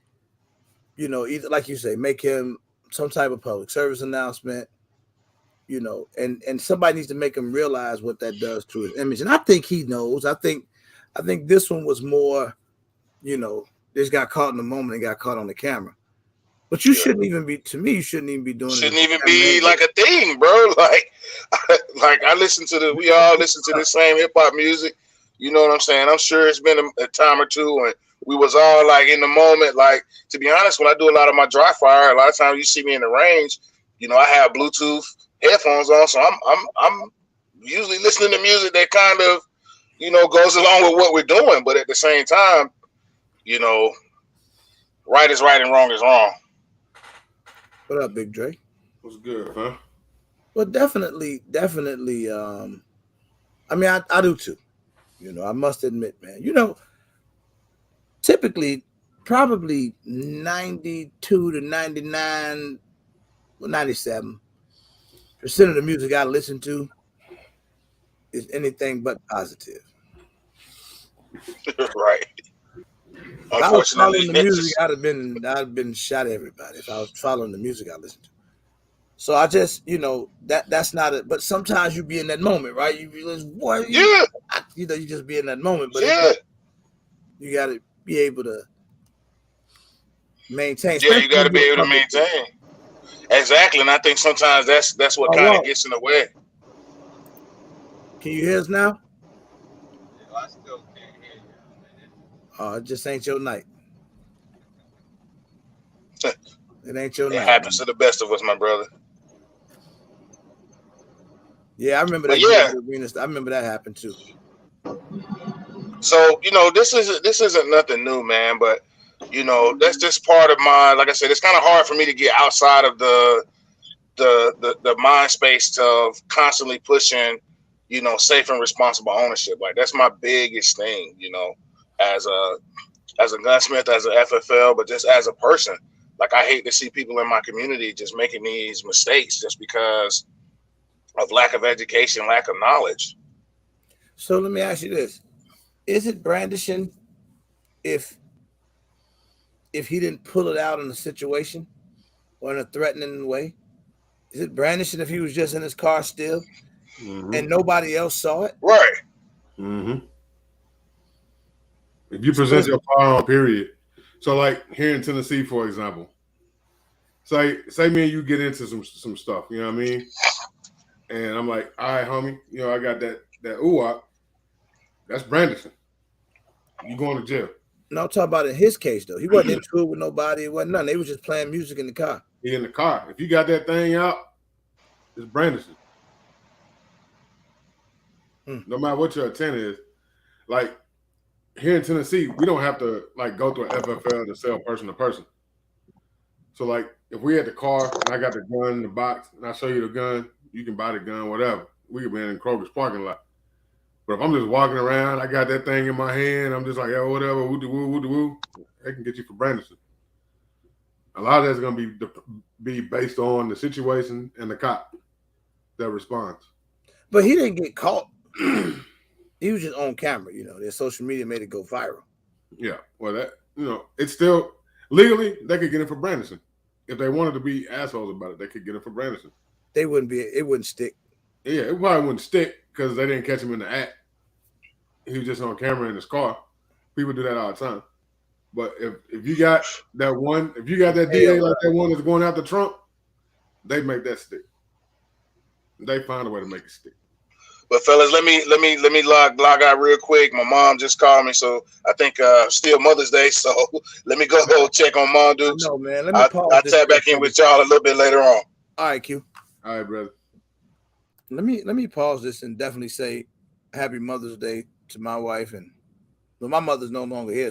either like you say, make him some type of public service announcement, and somebody needs to make him realize what that does to his image. And I think he knows. I think this one was more, this got caught in the moment and got caught on the camera. But you shouldn't even be. To me, you shouldn't even be doing it. Shouldn't even be like a thing, bro. Like we all listen to the same hip hop music. You know what I'm saying? I'm sure it's been a time or two when we was all like in the moment. Like, to be honest, when I do a lot of my dry fire, a lot of times you see me in the range. I have Bluetooth headphones on, so I'm usually listening to music that kind of goes along with what we're doing. But at the same time, right is right and wrong is wrong. What up, Big Dre? What's good, man? Well, definitely. I mean, I do too. I must admit, man. Typically, probably 92 to 99, 97% of the music I listen to is anything but positive. Right. If I was Unfortunately, following the music, I'd been shot at everybody if I was following the music I listen to. So I just, that's not it. But sometimes you be in that moment, right? You realize, boy, yeah, you just be in that moment. But yeah, you got to be able to maintain. yeah. You got to Especially be when able to you're public. maintain. Exactly, and I think sometimes that's what Oh, kind wow. of gets in the way. Can you hear us now? Yo, I still can't hear you, man. Oh, it just ain't your night. It ain't your It night, happens man. to the best of us, my brother. Yeah, I remember But that yeah, Georgia Arena stuff. I remember that happened too. so this isn't nothing new, man. But that's just part of my. Like I said, it's kind of hard for me to get outside of the mind space of constantly pushing, safe and responsible ownership. Like that's my biggest thing, as a gunsmith, as a FFL, but just as a person. Like I hate to see people in my community just making these mistakes just because of lack of education, lack of knowledge. So let me ask you this: is it brandishing if he didn't pull it out in a situation or in a threatening way? Is it brandishing if he was just in his car still and nobody else saw it? Right. Mm-hmm. If you present your firearm, period. So, like here in Tennessee, for example, say me and you get into some stuff, you know what I mean? And I'm like, all right, homie, I got that ooh-wop. That's Branderson. You going to jail. No, I'm talking about in his case though. He wasn't into it with nobody. It wasn't nothing. They was just playing music in the car. He in the car. If you got that thing out, it's Branderson. No matter what your intent is. Like here in Tennessee, we don't have to like go through an FFL to sell person to person. So like if we had the car and I got the gun in the box and I show you the gun, you can buy the gun, whatever. We could be in Kroger's parking lot. But if I'm just walking around, I got that thing in my hand, I'm just like, oh, whatever, woo-de-woo, they can get you for Branderson. A lot of that's going to be based on the situation and the cop that responds. But he didn't get caught. He was just on camera, Their social media made it go viral. Yeah, well, that it's still legally they could get it for Branderson. If they wanted to be assholes about it, they could get it for Branderson. It wouldn't stick. Yeah, it probably wouldn't stick because they didn't catch him in the act. He was just on camera in his car. People do that all the time. But if you got that one, if you got that DA like that one that's going after Trump, they make that stick. They find a way to make it stick. But fellas, let me log out real quick. My mom just called me, so I think still Mother's Day. So let me go check on Mom, dude. No, man. I'll tap back in with y'all a little bit later on. All right, Q. All right, brother. Let me pause this and definitely say Happy Mother's Day to my wife, and my mother's no longer here,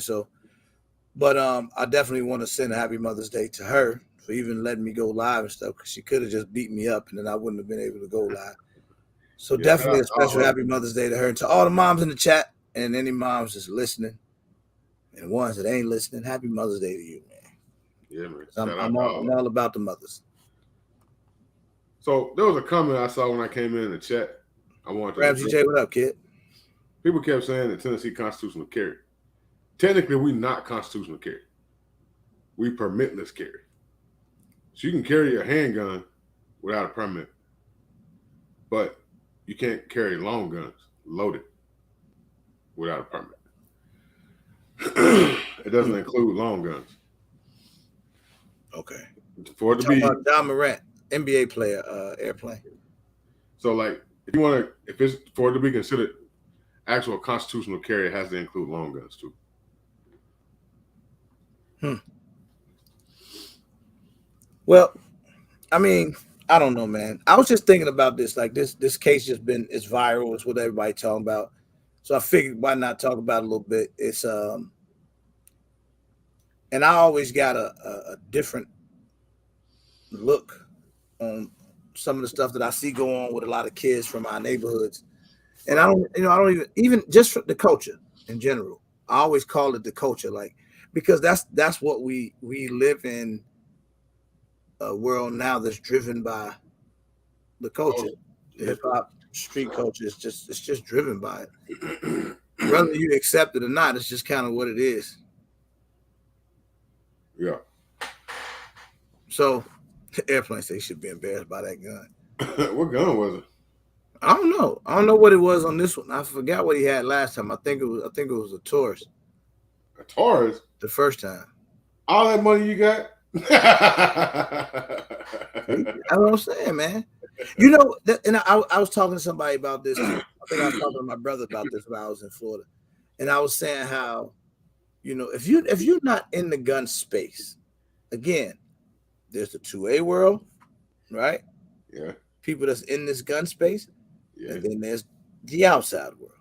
but I definitely want to send a Happy Mother's Day to her for even letting me go live and stuff, because she could have just beat me up and then I wouldn't have been able to go live. So definitely a special Happy Mother's Day to her and to all the moms in the chat and any moms that's listening and ones that ain't listening. Happy Mother's Day to you, man. Yeah, man. I'm all about the mothers. So there was a comment I saw when I came in the chat. I wanted to Ramsey J, what up, kid? People kept saying that Tennessee constitutional carry. Technically, we not constitutional carry. We permitless carry. So you can carry a handgun without a permit, but you can't carry long guns loaded without a permit. It doesn't include long guns. Okay. For it to be John Morant, NBA player, airplane. So like if it's for it to be considered actual constitutional carry, it has to include long guns too. Well, I mean, I don't know, man. I was just thinking about this. Like this case it's viral. It's what everybody talking about. So I figured why not talk about it a little bit. It's and I always got a different look on some of the stuff that I see go on with a lot of kids from our neighborhoods. And I don't even just the culture in general. I always call it the culture, like, because that's what we live in a world now that's driven by the culture. The hip hop street culture is just driven by it. Whether you accept it or not, it's just kind of what it is. Yeah. So airplane say should be embarrassed by that gun. What gun was it? I don't know. I don't know what it was on this one. I forgot what he had last time. I think it was a Taurus. A Taurus? The first time. All that money you got? That's what I'm saying, man. And I was talking to somebody about this. I think I was talking to my brother about this when I was in Florida. And I was saying how, if you're not in the gun space, again, there's the 2A world, right? Yeah. People that's in this gun space. Yeah. And then there's the outside world.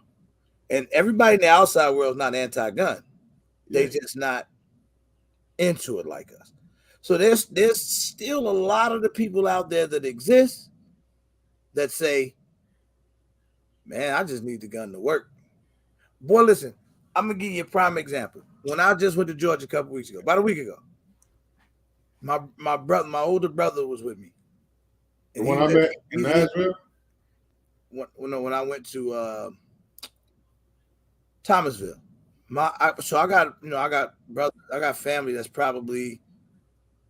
And everybody in the outside world is not anti-gun. They just not into it like us. So there's still a lot of the people out there that exist that say, man, I just need the gun to work. Boy, listen, I'm going to give you a prime example. When I just went to Georgia a couple weeks ago, about a week ago, my older brother was with me. And when I met in Nashville? When I went to Thomasville. I got family that's probably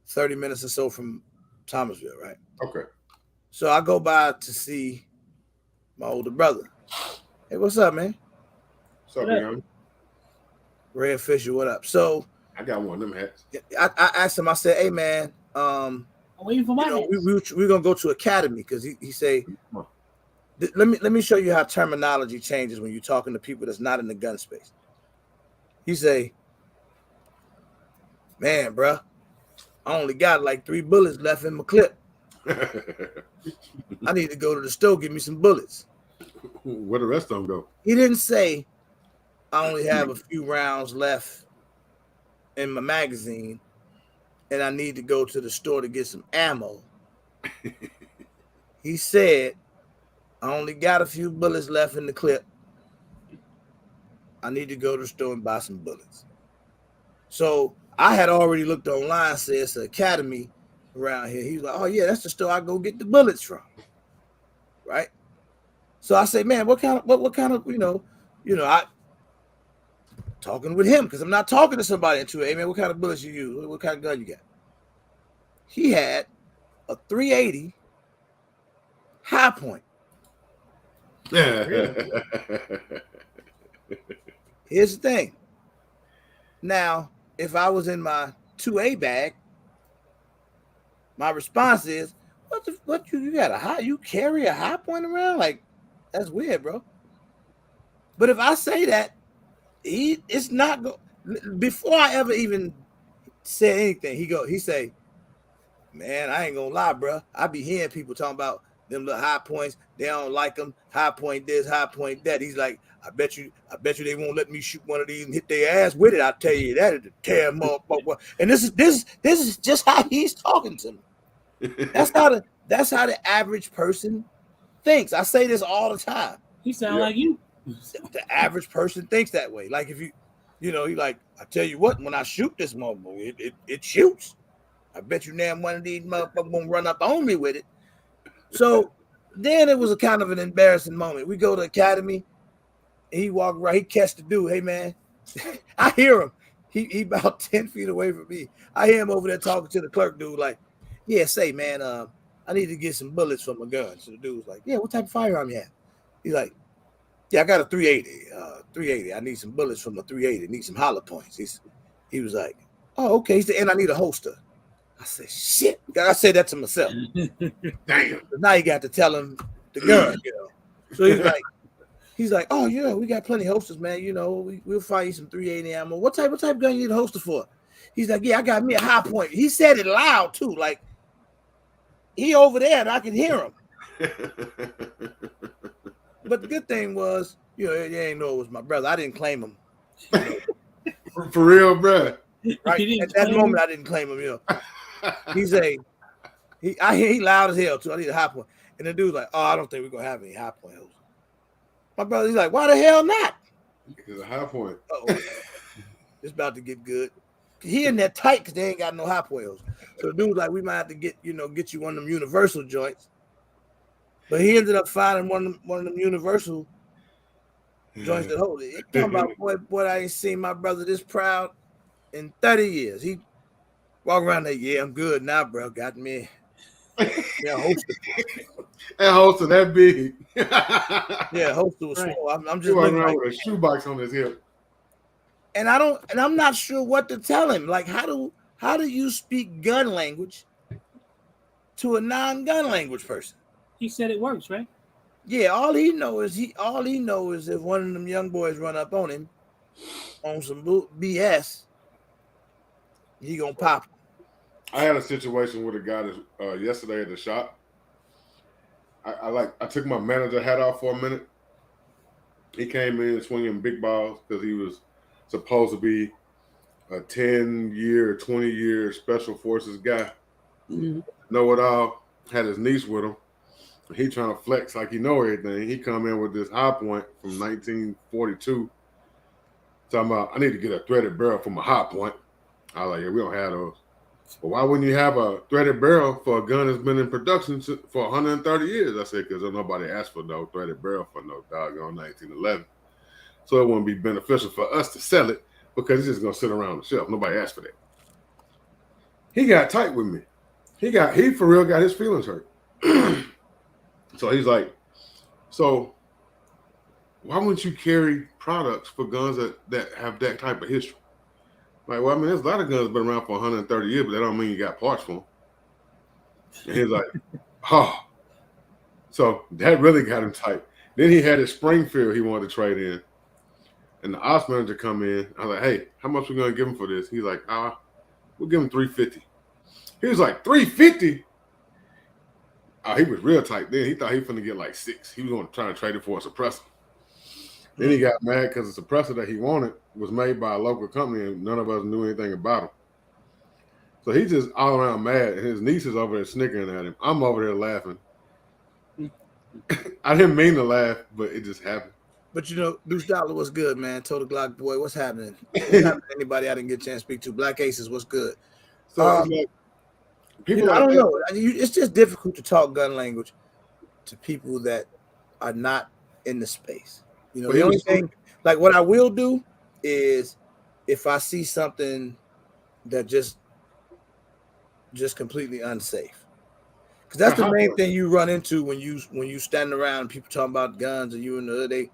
30 minutes or so from Thomasville, right? Okay. So I go by to see my older brother. Hey, what's up, man? What's up, man? Red Fisher, what up? So I got one of them hats. I asked him, I said, hey man, I'm waiting for my hats. We're gonna go to academy because he say, Let me show you how terminology changes when you're talking to people that's not in the gun space. He say, "Man, bro, I only got like 3 bullets left in my clip. I need to go to the store, get me some bullets." Where the rest of them go? He didn't say, "I only have a few rounds left in my magazine and I need to go to the store to get some ammo." He said, "I only got a few bullets left in the clip. I need to go to the store and buy some bullets." So I had already looked online, said it's an academy around here. He was like, "Oh yeah, that's the store I go get the bullets from." Right? So I say, "Man, what kind of, I talking with him because I'm not talking to somebody into it. Hey man, what kind of bullets you use? What kind of gun you got?" He had a 380 high point. Here's the thing. Now, if I was in my 2A bag, my response is, what you got you carry a high point around? Like, that's weird, bro. But if I say that, it's not go before I ever even said anything, he say, "Man, I ain't gonna lie, bro. I be hearing people talking about them little high points. They don't like them. High point this, high point that." He's like, I bet you they won't let me shoot one of these and hit their ass with it. I tell you that, it'll tear them up. And this is just how he's talking to me. That's how the average person thinks. I say this all the time. He sound like you. The average person thinks that way. Like if you like, I tell you what, when I shoot this motherfucker, it shoots. I bet you damn one of these motherfuckers won't run up on me with it. So then it was a kind of an embarrassing moment. We go to academy, and he walk around, he catch the dude. Hey man, I hear him. He about 10 feet away from me. I hear him over there talking to the clerk dude, like, "Yeah, say man, I need to get some bullets for my gun." So the dude's like, "Yeah, what type of firearm you have?" He's like, "Yeah, I got a 380. 380. I need some bullets from the 380. Need some hollow points." He was like, "Oh, okay." He said, "And I need a holster." I said, "Shit." I said that to myself. Damn. But now you got to tell him the gun, So he's like, "Oh yeah, we got plenty of holsters, man. We'll find you some 380 ammo. What type of gun you need a holster for?" He's like, "Yeah, I got me a high point." He said it loud too, like he over there and I can hear him. But the good thing was, they didn't know it was my brother. I didn't claim him. For real, bro. Right at that moment, I didn't claim him. He loud as hell too. I need a high point. And the dude's like, "Oh, I don't think we're gonna have any high point holsters." My brother, he's like, "Why the hell not?" Because a high point. It's about to get good. He in there tight because they ain't got no high point holsters. So the dude's like, "We might have to get you one of them universal joints." But he ended up finding one of them universal joints that hold it. Talking about, boy, I ain't seen my brother this proud in 30 years. He walk around there, "Yeah, I'm good now, bro. Got me a holster." That holster that big. Yeah, holster was small. I'm just walking looking around like, with a shoebox on his hip. and I'm not sure what to tell him. Like, how do you speak gun language to a non-gun language person? He said it works, right? Yeah, all he knows is if one of them young boys run up on him on some BS, he gonna pop him. I had a situation with a guy that yesterday at the shop. I took my manager hat off for a minute. He came in swinging big balls because he was supposed to be a 10-year, 20-year special forces guy. Mm-hmm. Know it all. Had his niece with him. He trying to flex like he know everything. He come in with this high point from 1942. Talking about, "I need to get a threaded barrel for my high point." I was like, "Yeah, we don't have those." "But why wouldn't you have a threaded barrel for a gun that's been in production for 130 years? I said, "Because nobody asked for no threaded barrel for no doggone 1911. So it wouldn't be beneficial for us to sell it because it's just going to sit around the shelf. Nobody asked for that." He got tight with me. He for real got his feelings hurt. So he's like, "So why wouldn't you carry products for guns that have that type of history?" Like, "Well, I mean, there's a lot of guns been around for 130 years, but that don't mean you got parts for them." And he's like, "Oh, So that really got him tight. Then he had his Springfield he wanted to trade in. And the ops manager come in. I was like, hey, how much we gonna give him for this? He's like, we'll give him $350. He was like, $350? Oh, he was real tight then. He thought he was gonna get like $6. He was gonna try to trade it for a suppressor. Then he got mad because the suppressor that he wanted was made by a local company and none of us knew anything about him. So he's just all around mad. And his niece is over there snickering at him. I'm over there laughing. I didn't mean to laugh, but it just happened. But Deuce Dollar, what's good, man? Total Glock boy, what's happening? What's happening to anybody I didn't get a chance to speak to? Black Aces, what's good? So it's like, people I don't know. It's just difficult to talk gun language to people that are not in the space. The only thing, like what I will do is if I see something that just completely unsafe. Because that's the main thing you run into when you stand around and people talking about guns and you and the other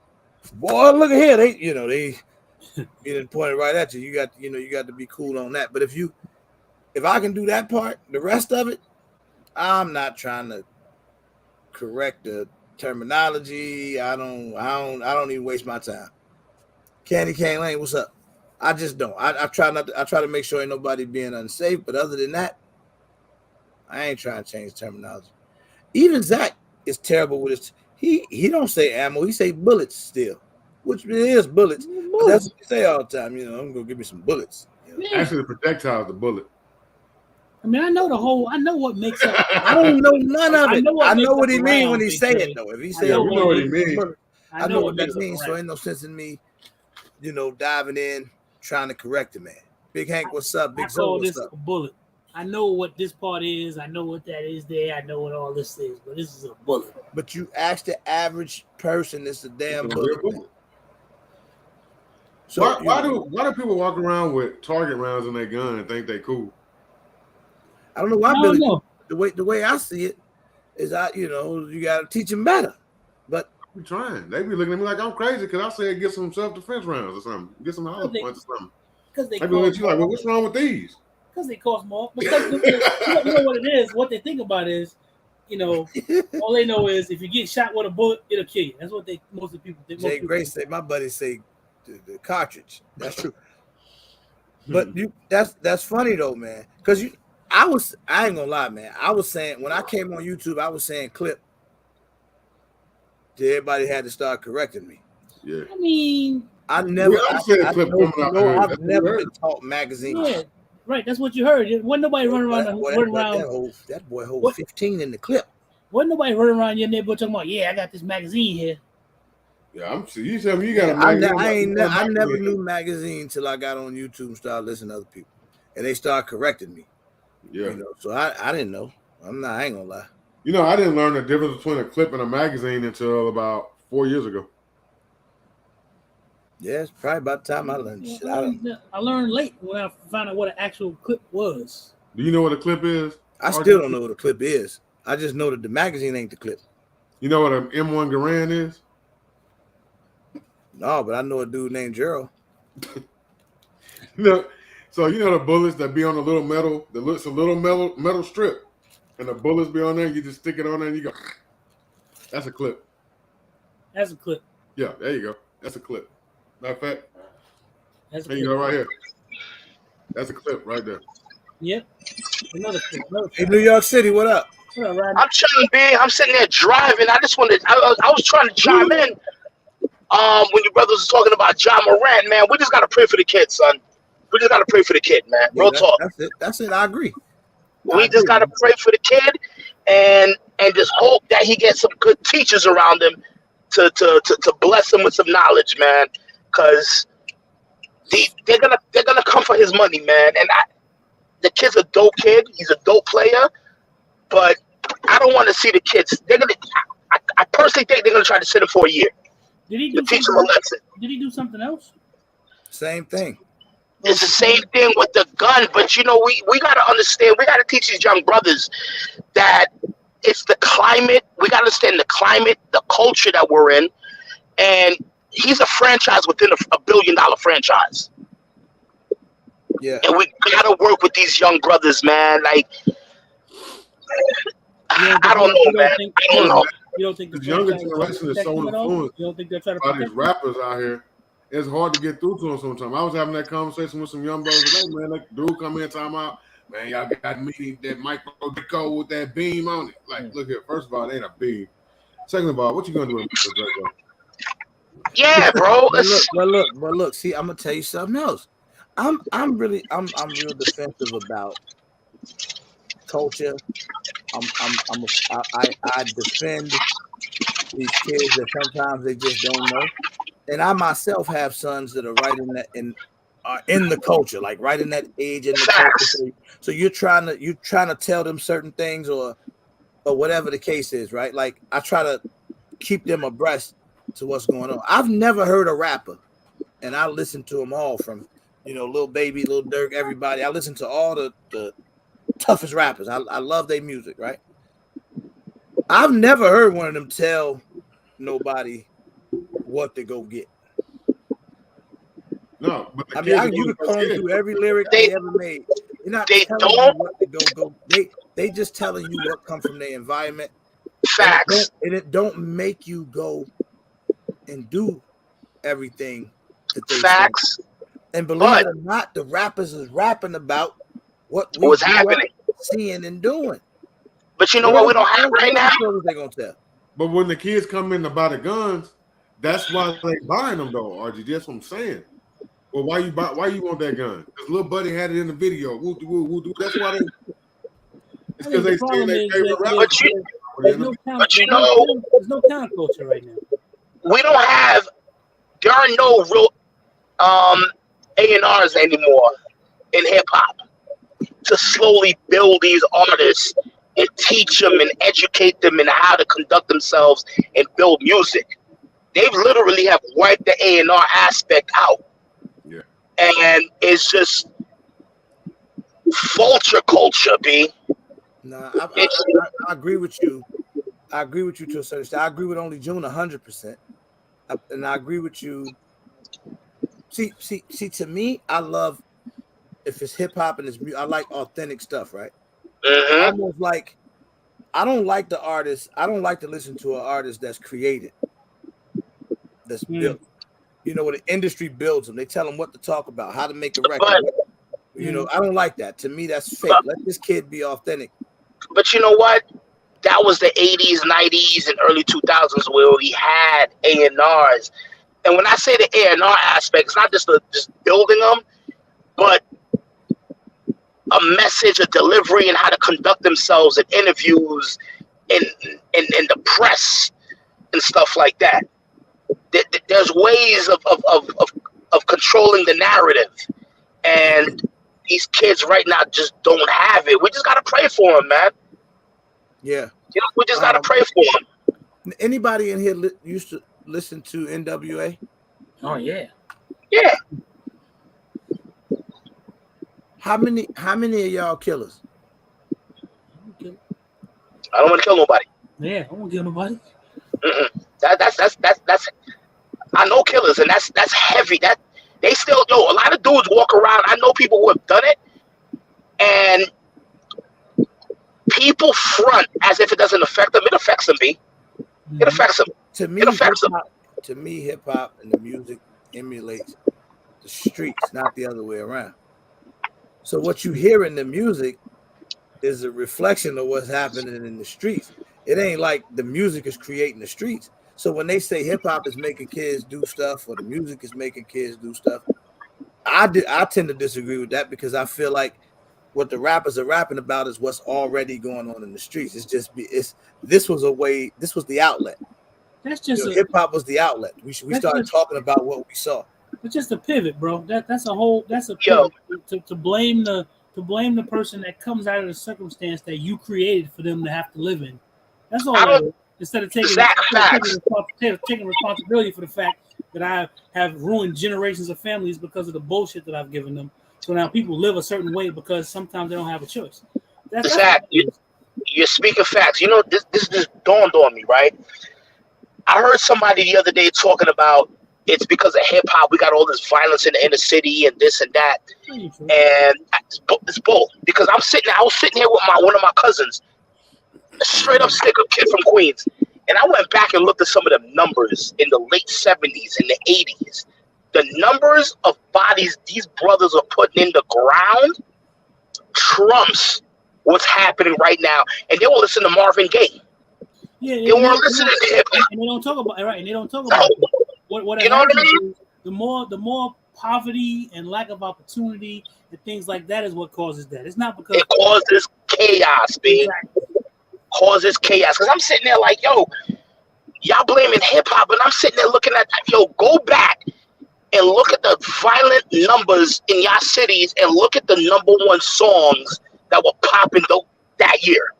boy, look at here. They didn't point it right at you. You got to be cool on that. But if I can do that part, the rest of it, I'm not trying to correct the terminology. I don't even waste my time. Candy Cane Lane, what's up? I just don't. I try to make sure ain't nobody being unsafe. But other than that, I ain't trying to change terminology. Even Zach is terrible with his. He don't say ammo. He say bullets still, which it is bullets. But that's what he say all the time. I'm gonna give me some bullets. Actually, the projectile is the bullet. I mean, I know what makes up. I don't know none of it. I know what he means when he say it though. If he say, we know what he means. I know what that means. So ain't no sense in me, diving in trying to correct the man. Big Hank, what's up? Big Zo, what's up? A bullet. I know what this part is. I know what that is there. I know what all this is, but this is a bullet. But you ask the average person, it's a damn bullet. So why do people walk around with target rounds in their gun and think they cool? I don't know why, Billy. The way I see it is, you got to teach them better. But we trying. They be looking at me like I'm crazy because I said get some self-defense rounds or something. Get some hollow points or something. Because they look at you like, well, what's wrong with these? Because they cost more. Because you know what it is. What they think about is, all they know is if you get shot with a bullet, it'll kill you. That's what most of the people think. Jay Grace say, my buddy say the cartridge. That's true. But that's funny though, man. Because I ain't gonna lie, man. I was saying when I came on YouTube, I was saying clip. Everybody had to start correcting me. Yeah. I mean, I've never been taught magazine. Yeah, right. That's what you heard. Wasn't nobody running around. That boy hold 15 in the clip. Wasn't nobody running around your neighborhood talking about, I got this magazine here. Yeah, you tell me you got a magazine. I never knew magazine till I got on YouTube and started listening to other people, and they started correcting me. Yeah. So I didn't know. I ain't gonna lie. I didn't learn the difference between a clip and a magazine until about 4 years ago. Yeah, it's probably about the time I learned shit. I learned late when I found out what an actual clip was. Do you know what a clip is? I still don't know what a clip is. I just know that the magazine ain't the clip. You know what an M1 Garand is? No, but I know a dude named Gerald. So the bullets that be on the little metal, it's a little metal strip, and the bullets be on there. You just stick it on there and you go. That's a clip. That's a clip. Yeah, there you go. That's a clip. Matter of fact, there you go right here. That's a clip right there. Yep. Another clip. In New York City, what up? What up, Rodney? I'm chilling, man. I'm sitting there driving. I just wanted. I was trying to chime in. When your brothers was talking about John Morant, man, we just gotta pray for the kid, son. We just gotta pray for the kid, man. Real talk. That's it. I agree. We just gotta pray for the kid, and just hope that he gets some good teachers around him to bless him with some knowledge, man. Because they're gonna come for his money, man. And the kid's a dope kid. He's a dope player, but I don't want to see the kids. I personally think they're gonna try to sit him for a year. Did he do teach him a lesson? Did he do something else? Same thing. It's the same thing with the gun, but we gotta understand. We gotta teach these young brothers that it's the climate. We gotta understand the climate, the culture that we're in, and he's a franchise within a $1 billion franchise. Yeah, and we gotta work with these young brothers, man. Like, I don't know, man. I don't know. You don't think the This younger franchise generation is protect so them at all? influenced You don't think they're trying to by these protect them? rappers out here. It's hard to get through to them sometimes. I was having that conversation with some young brothers today, man. Like, dude come in talking about, man, y'all got me that micro Draco with that beam on it. Like, look here. First of all, it ain't a beam. Second of all, what you gonna do with the Draco? Yeah, bro. But look. See, I'm gonna tell you something else. I'm real defensive about culture. I defend these kids that sometimes they just don't know. And I myself have sons that are right in that are in the culture, like right in that age in the Facts. culture. So you're trying to tell them certain things or whatever the case is, right? Like I try to keep them abreast to what's going on. I've never heard a rapper, and I listen to them all from, Lil Baby, Lil Durk, everybody. I listen to all the toughest rappers. I love their music, right? I've never heard one of them tell nobody what to go get. No, but the I mean, you could comb through every lyric they ever made. They're not telling you what to go. They just telling you what come from their environment. Facts. And it don't make you go and do everything that they Facts. say. And believe it or not, the rappers is rapping about what was happening, seeing and doing. But you know what we don't have right now? They gonna tell. But when the kids come in to buy the guns, that's why they buying them though, RG. That's what I'm saying. Well, why you want that gun? Because little buddy had it in the video. Woo, woo, woo, woo. That's why they. It's because they see their favorite rapper. There's no counterculture right now. We don't have. There are no real A&Rs anymore in hip hop to slowly build these artists and teach them and educate them in how to conduct themselves and build music. They've literally have wiped the A&R aspect out. Yeah. And it's just vulture culture, B. Nah, I agree with you. I agree with you to a certain extent. I agree with only June 100%. And I agree with you. See, to me, I love if it's hip hop and it's music, I like authentic stuff, right? Mm-hmm. Almost like I don't like the artist. I don't like to listen to an artist that's created, that's built. What the industry builds them. They tell them what to talk about, how to make a record. I don't like that. To me, that's fake. Let this kid be authentic. But you know what? That was the 80s, 90s, and early 2000s where we had A&Rs. And when I say the A&R aspect, it's not just building them, but a message, a delivery, and how to conduct themselves in interviews, in the press, and stuff like that. There's ways of controlling the narrative, and these kids right now just don't have it. We just gotta pray for them, man. Yeah, we just gotta pray for them. Anybody in here used to listen to NWA? Oh yeah. Yeah. How many of y'all killers? I don't want to kill nobody. Yeah, I won't kill nobody. That's I know killers, and that's heavy. That they still a lot of dudes walk around. I know people who have done it, and people front as if it doesn't affect them. It affects them, B. It affects them. To me, hip hop and the music emulates the streets, not the other way around. So what you hear in the music is a reflection of what's happening in the streets. It ain't like the music is creating the streets. So when they say hip hop is making kids do stuff or the music is making kids do stuff, I tend to disagree with that because I feel like what the rappers are rapping about is what's already going on in the streets. This was the outlet. That's just hip hop was the outlet. We started talking about what we saw. It's just a pivot, bro. That's a pivot to blame the person that comes out of the circumstance that you created for them to have to live in. That's all. Instead of taking responsibility for the fact that I have ruined generations of families because of the bullshit that I've given them. So now people live a certain way because sometimes they don't have a choice. Exactly. You're speaking facts. This just dawned on me, right? I heard somebody the other day talking about it's because of hip hop. We got all this violence in the inner city and this and that. And it's both. Because I was sitting here with one of my cousins, a straight up stick-up kid from Queens. And I went back and looked at some of the numbers in the late 70s and the 80s. The numbers of bodies these brothers are putting in the ground trumps what's happening right now. And they will listen to Marvin Gaye. Yeah, They weren't listening to hip hop. and they don't talk about right. And they don't talk about what You know what I happens mean? is the more poverty and lack of opportunity and things like that is what causes that. It's not because It causes chaos, B. Exactly. Causes chaos. Because I'm sitting there like, yo, y'all blaming hip hop, and I'm sitting there looking at, yo, go back and look at the violent numbers in y'all cities and look at the #1 songs that were popping that year.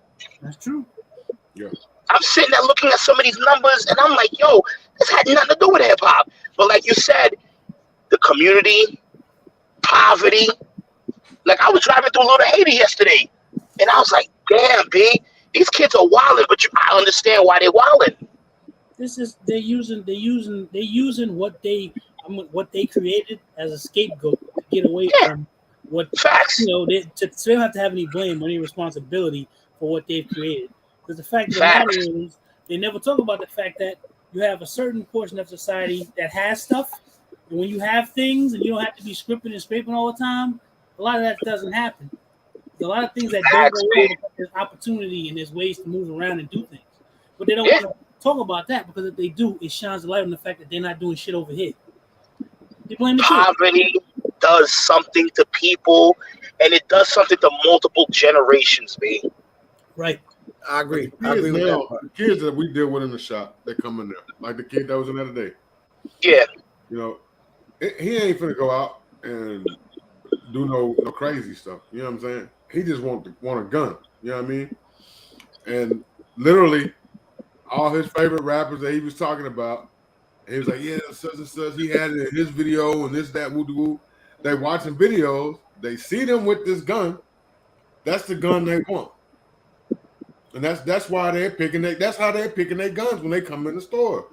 That's true. Yeah. I'm sitting there looking at some of these numbers, and I'm like, yo, this had nothing to do with hip hop. But like you said, the community, poverty. Like I was driving through Little Haiti yesterday, and I was like, damn, B, these kids are wilding, but I understand why they're wilding. This is they're using what they created as a scapegoat to get away from what Facts. so they don't have to have any blame or any responsibility for what they've created. Because the fact of the matter is, they never talk about the fact that you have a certain portion of society that has stuff, and when you have things and you don't have to be scripting and scraping all the time, a lot of that doesn't happen. There's a lot of things that don't go on because there's opportunity and there's ways to move around and do things, but they don't talk about that because if they do, it shines a light on the fact that they're not doing shit over here. They blame the Poverty does something to people, and it does something to multiple generations, B. Right. I agree. I agree with that. Kids that we deal with in the shop that come in there, like the kid that was in there today. Yeah. You know, he ain't finna go out and do no crazy stuff. You know what I'm saying? He just want a gun. You know what I mean? And literally, all his favorite rappers that he was talking about, he was like, yeah, such and such. He had it in his video and this, that, woo woo. They watching videos. They see them with this gun. That's the gun they want. And that's why they're picking that's how they're picking their guns when they come in the store.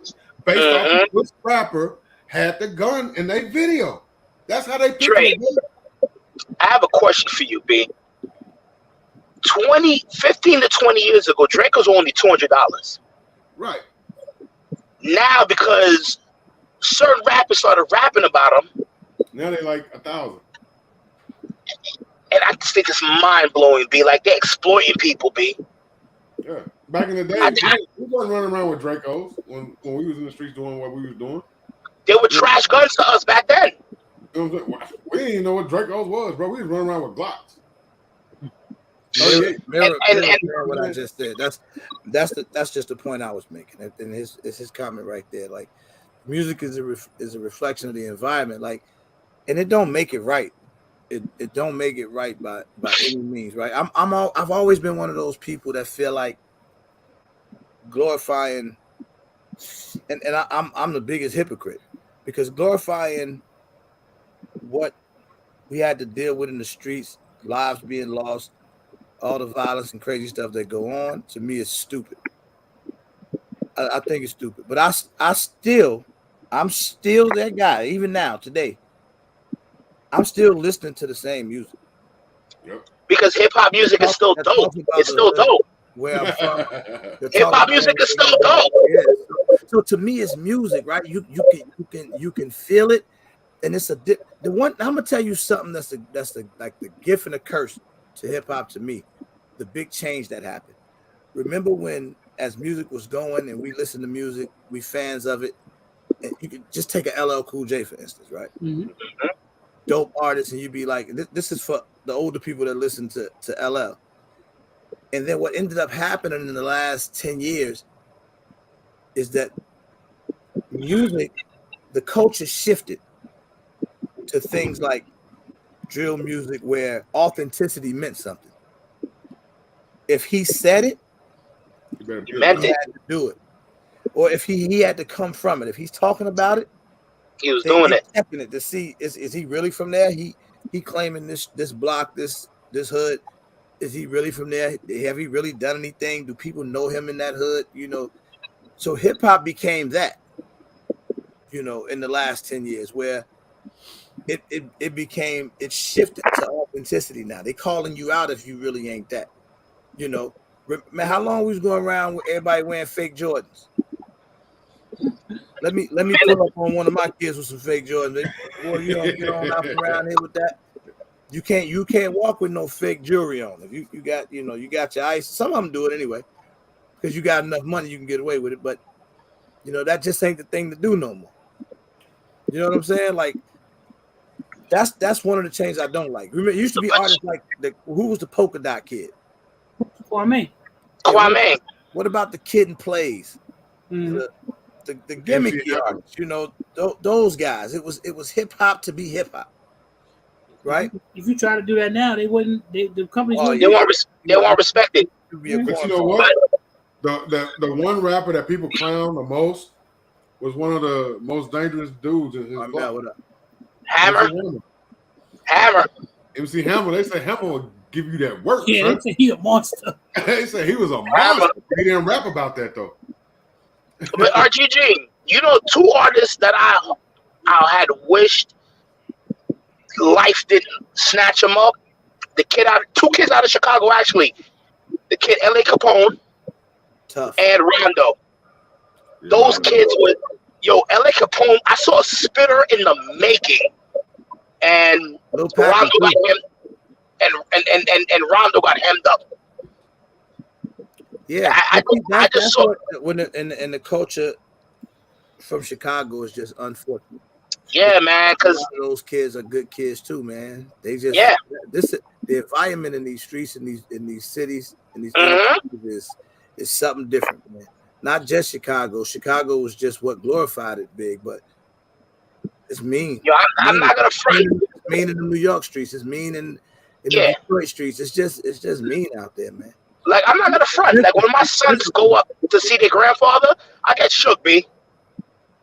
Based off of which rapper had the gun in their video. That's how they pick it. I have a question for you, B. 15 to 20 years ago, Drake was only $200. Right. Now, because certain rappers started rapping about him, now they like 1,000. And I just think it's mind blowing, B. Like they're exploiting people, B. Yeah. Back in the day, we wasn't running around with Dracos when we was in the streets doing what we was doing. They were trash guns to us back then. You know what I'm saying? We didn't even know what Dracos was, bro. We was running around with Glocks. Mirror what I just said. That's just the point I was making, and his comment right there. Like, music is a reflection of the environment. Like, and it don't make it right. It don't make it right by any means, right? I've always been one of those people that feel like glorifying, and I'm the biggest hypocrite because glorifying what we had to deal with in the streets, lives being lost, all the violence and crazy stuff that go on, to me is stupid. I think it's stupid, but I'm still that guy even now today. I'm still listening to the same music. Yep. Because hip hop music is still dope. It's still dope. Where I'm from, hip hop music is still dope. Yeah. So to me, it's music, right? You can feel it, and it's the one. I'm gonna tell you something that's like the gift and a curse to hip hop. To me, the big change that happened. Remember when, as music was going, and we listened to music, we fans of it. And you could just take a LL Cool J for instance, right? Mm-hmm. Dope artists, and you'd be like, this is for the older people that listen to LL. And then what ended up happening in the last 10 years is that music, the culture shifted to things like drill music where authenticity meant something. If he said it, he had to do it. Or if he had to come from it. If he's talking about it, he was doing it. Checking it to see is he really from there? He claiming this block, this hood. Is he really from there? Have he really done anything? Do people know him in that hood? You know, so hip hop became that. You know, in the last 10 years, where it shifted to authenticity. Now they calling you out if you really ain't that. You know, Man, how long we was going around with everybody wearing fake Jordans? Let me pull up on one of my kids with some fake Jordans. Boy, you don't get on out around here with that. You can't walk with no fake jewelry on. If you got you got your ice. Some of them do it anyway because you got enough money you can get away with it. But that just ain't the thing to do no more. You know what I'm saying? Like that's one of the changes I don't like. Remember, it used to be artists like who was the polka dot kid? Kwame. Kwame. What about the Kid and Plays? Mm-hmm. The gimmicky artists, those guys. It was hip hop to be hip hop, right? If you try to do that now, they wouldn't. The companies wouldn't. They won't respect it. But you know what? The one rapper that people clown the most was one of the most dangerous dudes in his block. What up? Hammer. MC Hammer. They say Hammer will give you that work. Yeah, son. they say he a monster. They say he was a monster. He didn't rap about that though. But RGG, two artists that I had wished life didn't snatch them up. Two kids out of Chicago actually. The kid LA Capone. Tough. And Rondo. Those kids with LA Capone. I saw a spitter in the making, and Rondo got him, and Rondo got hemmed up. Yeah, I think that's what when the culture from Chicago is just unfortunate. Yeah, man, because those kids are good kids too, man. They just the environment in these streets in these cities in these is something different, man. Not just Chicago. Chicago was just what glorified it big, but it's mean. I'm not gonna front. It's mean in the New York streets. It's mean in the Detroit streets. It's just mean out there, man. Like, I'm not gonna front. Like, when my sons go up to see their grandfather, I get shook, B.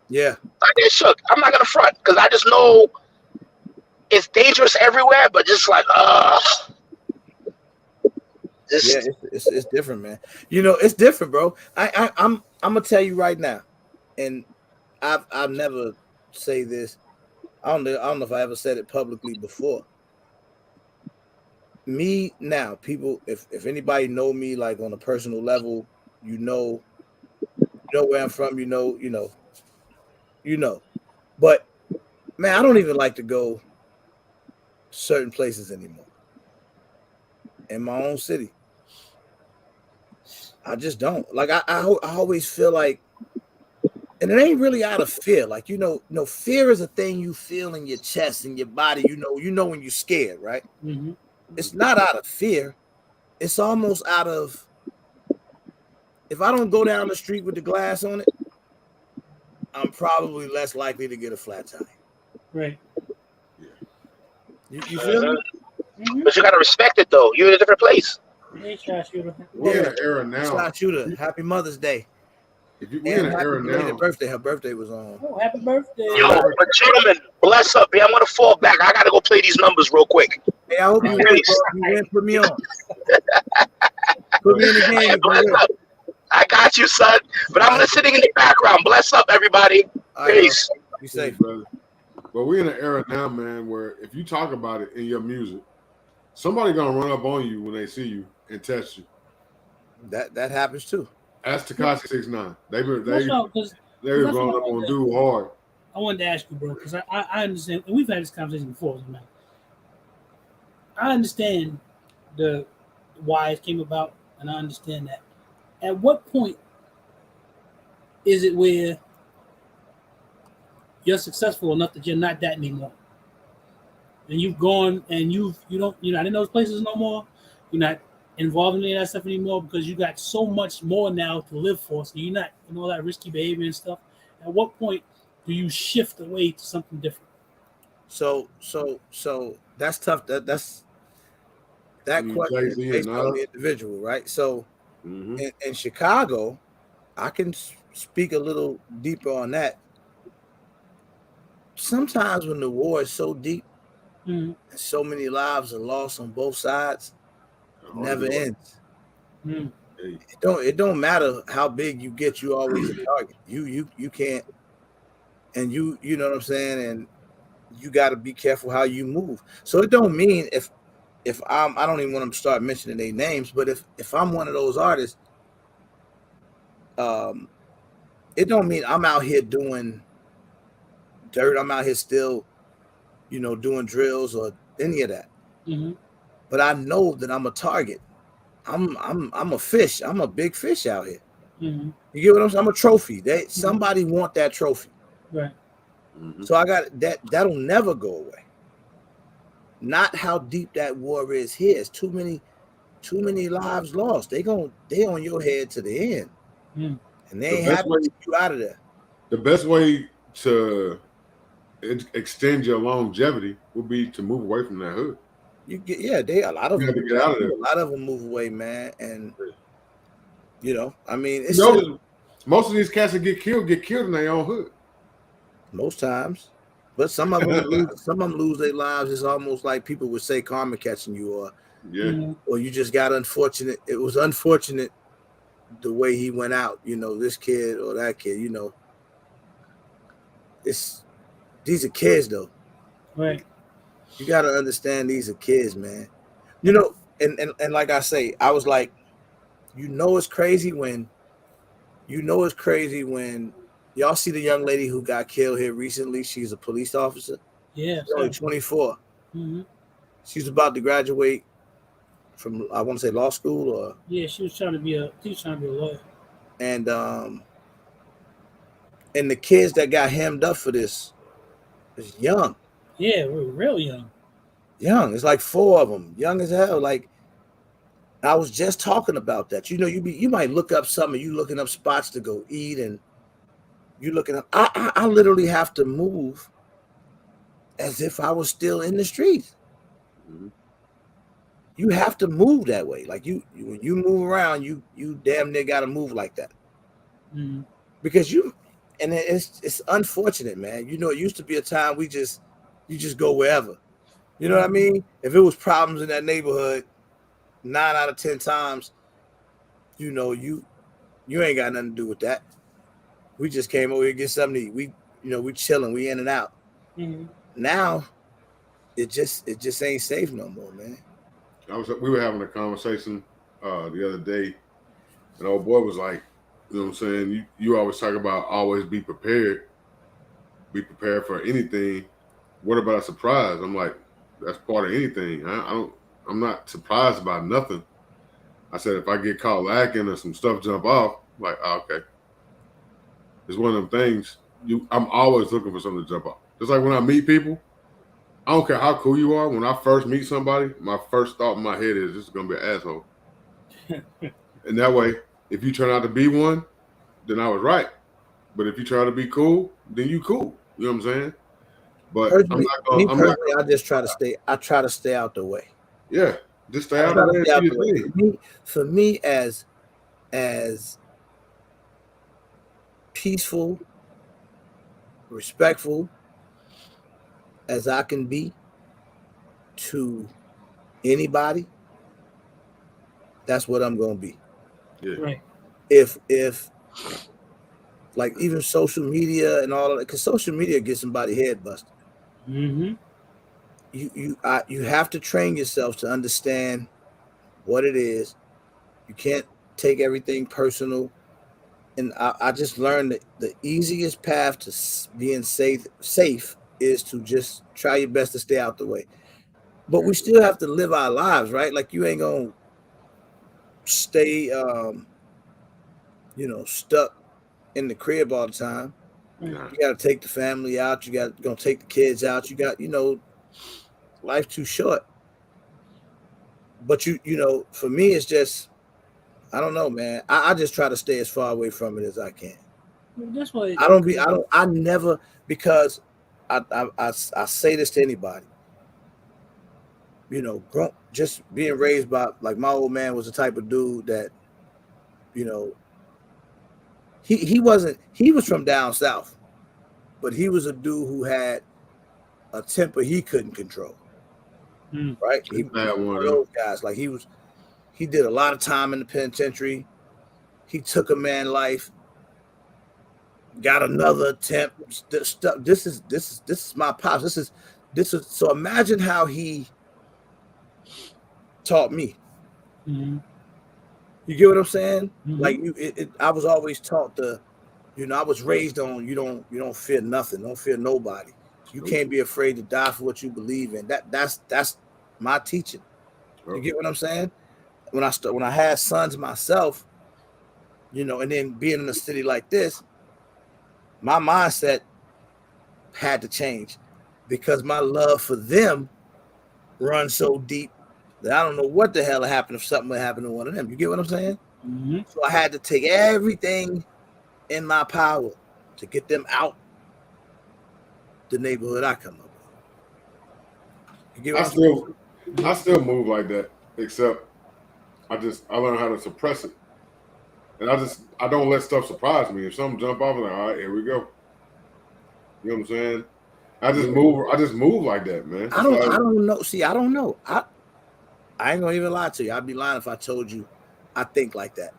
Yeah. I get shook. I'm not gonna front because I just know it's dangerous everywhere, but just like, it's different, man. It's different, bro. I'm gonna tell you right now, and I've never say this. I don't know if I ever said it publicly before. Me now, people, if anybody know me like on a personal level, you know where I'm from, you know. But man, I don't even like to go certain places anymore. In my own city. I just don't. Like I always feel like, and it ain't really out of fear. Like, fear is a thing you feel in your chest and your body, you know when you're scared, right? Mm-hmm. It's not out of fear. It's almost out of, if I don't go down the street with the glass on it, I'm probably less likely to get a flat tire. Right. You feel me? Mm-hmm. But you gotta respect it though. You're in a different place. Hey, shot shooter. We're in an era now. Shot shooter. Happy Mother's Day. We're in an era now. Her birthday was on. Oh, happy birthday. But gentlemen, bless up. I'm gonna fall back. I gotta go play these numbers real quick. Hey, I hope you win. Put me on. Put me in the game. Bless up. I got you, son. But I'm just sitting in the background. Bless up, everybody. Peace. Be safe, brother. But we're in an era now, man, where if you talk about it in your music, somebody gonna run up on you when they see you and test you. That happens too. Ask Tekashi 6ix9ine. They were going up on dude hard. I wanted to ask you, bro, because I understand, and we've had this conversation before, man. I understand the why it came about, and I understand that. At what point is it where you're successful enough that you're not that anymore? And you've gone and you're not in those places no more. You're not involved in any of that stuff anymore because you got so much more now to live for. So you're not in all that risky behavior and stuff. At what point do you shift away to something different? So that's tough. That question is based on the individual, right? So in Chicago, I can speak a little deeper on that. Sometimes when the war is so deep, and so many lives are lost on both sides, it never ends. It don't matter how big you get, you always a target. You can't, and you know what I'm saying, and you got to be careful how you move. So it don't mean if I don't even want to start mentioning their names, but if I'm one of those artists, it don't mean I'm out here doing dirt. I'm out here still, doing drills or any of that. Mm-hmm. But I know that I'm a target. I'm a fish. I'm a big fish out here. Mm-hmm. You get what I'm saying? I'm a trophy. Somebody want that trophy. Right. Mhm. So I got that. That'll never go away. Not how deep that war is here. It's too many lives lost. They on your head to the end, Mm. and they The ain't best happy way to get you out of there. the best way to extend your longevity would be to move away from that hood. You get a lot of You have them. to get out of there. A lot of them move away, man, and I mean, You it's just notice most of these cats that get killed in their own hood. most times, but some of them lose their lives. It's almost like people would say karma catching you, Yeah. Mm-hmm. or you just got unfortunate. It was unfortunate the way he went out. This kid or that kid. These are kids though. Right. You got to understand these are kids, man. And like I say, I was like, it's crazy when y'all see the young lady who got killed here recently. She's a police officer. Yeah. She's only 24. Mm-hmm. She's about to graduate from, I want to say, law school, or Yeah, she was trying to be a lawyer. and the kids that got hemmed up for this is young. Yeah, we're real young. Young. It's like 4 of them, young as hell. Like, I was just talking about that. You might look up something. You looking up spots to go eat, and you looking up. I literally have to move as if I was still in the streets. Mhm. You have to move that way. Like when you move around, you damn near got to move like that, Mm-hmm. because it's unfortunate, man. It used to be a time you just go wherever. You know what I mean? If it was problems in that neighborhood, 9 out of 10 times, you ain't got nothing to do with that. We just came over here to get something to eat. We chilling. We in and out. Mm-hmm. Now it just ain't safe no more, man. We were having a conversation the other day, and old boy was like, you know what I'm saying? You always talk about always be prepared for anything. What about a surprise? I'm like, that's part of anything. I'm not surprised about nothing. I said if I get caught lacking or some stuff jump off, like, oh, okay. It's one of them things. I'm always looking for something to jump off. Just like when I meet people, I don't care how cool you are. When I first meet somebody, my first thought in my head is this is gonna be an asshole. And that way, if you turn out to be one, then I was right. But if you try to be cool, then you cool. You know what I'm saying? But Personally, I just try to stay. I try to stay out the way. Yeah, just stay I out try of to there stay and out do the your way. thing. For me, as peaceful, respectful as I can be to anybody, that's what I'm gonna be. Yeah. Right. If like even social media and all of that, because social media gets somebody head busted. Mm-hmm. You have to train yourself to understand what it is. You can't take everything personal. And I just learned that the easiest path to being safe is to just try your best to stay out the way. But we still have to live our lives, right? Like you ain't gonna stay, stuck in the crib all the time. Nah. You got to take the family out. You got gonna take the kids out. You got, life too short. But for me, it's just, I don't know, man. I just try to stay as far away from it as I can. That's why I never, because I say this to anybody, just being raised by, like, my old man was the type of dude that, he was from down south, but he was a dude who had a temper he couldn't control. Mm. Right? He was one of those guys. Like he did a lot of time in the penitentiary. He took a man's life, got another attempt. This is my pops. This is so imagine how he taught me. Mm-hmm. You get what I'm saying? Mhm. Like I was always taught I was raised on you don't fear nothing, don't fear nobody. You Nope. can't be afraid to die for what you believe in. That's my teaching. You Yep. get what I'm saying? When I had sons myself, and then being in a city like this, my mindset had to change because my love for them runs so deep that I don't know what the hell would happen if something would happen to one of them. You get what I'm saying? Mm-hmm. So I had to take everything in my power to get them out the neighborhood I come up with. You get what I I'm saying? still move like that, except I learned how to suppress it. And I don't let stuff surprise me. If something jump off, I'm like, all right, here we go. You know what I'm saying? I just move like that, man. I It's like, don't know. See, I don't know. I ain't gonna even lie to you. I'd be lying if I told you I think like that.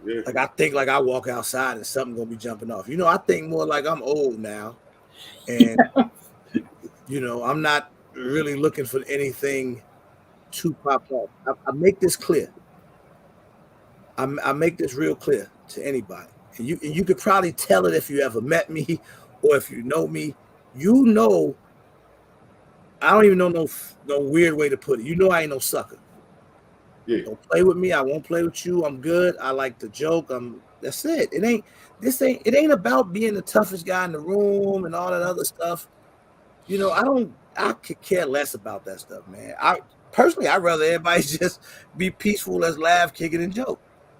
yeah, Like I think like I walk outside and something gonna be jumping off. I think more like I'm old now, and I'm not really looking for anything to pop off. I make this clear. I make this real clear to anybody, and you could probably tell it if you ever met me or if you know me. You know, I don't even know no weird way to put it. I ain't no sucker. yeah, Don't play with me. I won't play with you. I'm good. I like to joke. That's it. It ain't about being the toughest guy in the room and all that other stuff. I could care less about that stuff, man. Personally, I'd rather everybody just be peaceful, let's laugh, kick it, and joke.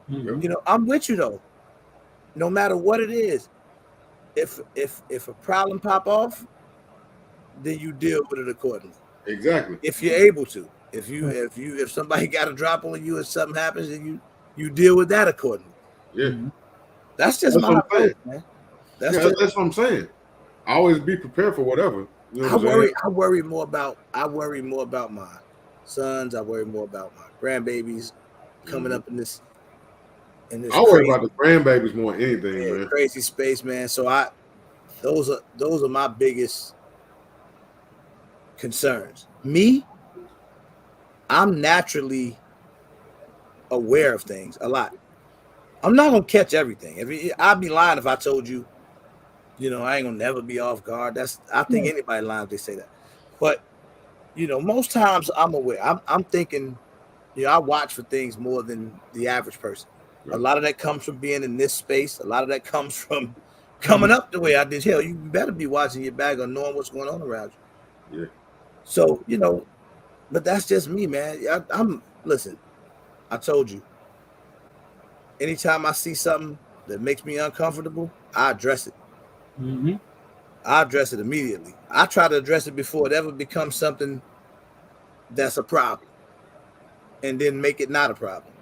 yep, Mm-hmm. I'm with you though. No matter what it is, if a problem pop off, then you deal with it accordingly. exactly. If you're able to. If somebody got a drop on you and something happens, then you deal with that accordingly. Yeah, Mm-hmm. That's just that's my what I'm saying. approach, man. That's Yeah, just that's what I'm saying. I always be prepared for whatever. You know what I'm saying? I worry more about my sons. I worry more about my grandbabies coming Mhm. up in this I worry crazy about the grandbabies more than anything, man. crazy space, man. So those are my biggest concerns. Me, I'm naturally aware of things a lot. I'm not gonna catch everything. I'd be lying if I told you, I ain't gonna never be off guard. I think Yeah. anybody lying if they say that. But most times I'm aware. I'm thinking, I watch for things more than the average person. A Yep. lot of that comes from being in this space. A lot of that comes from coming up the way I did. Hell, you better be watching your back or knowing what's going on around you. Yeah, So, but that's just me, man. Listen, I told you, anytime I see something that makes me uncomfortable, I address it. Mm-hmm. I address it immediately. I try to address it before it ever becomes something that's a problem, and then make it not a problem.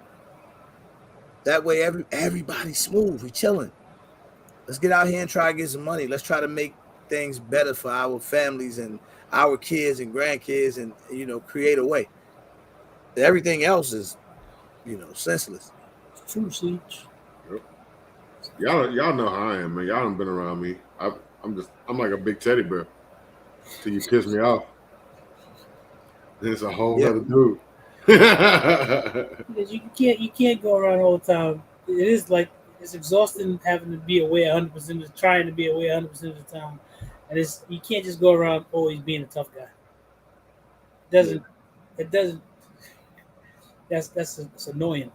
That way, everybody's smooth. We chilling. Let's get out here and try to get some money. Let's try to make things better for our families and our kids and grandkids, and create a way. Everything else is, senseless. True, Siege. yep. Y'all know how I am, man. Y'all done been around me. I'm like a big teddy bear till you piss me off. Then it's a whole Yeah, nother dude. Yeah, Because you can't go around all the time. It is like it's exhausting having to be aware 100% of trying to be aware 100% of the time, and you can't just go around always being a tough guy. Doesn't it doesn't it's annoying.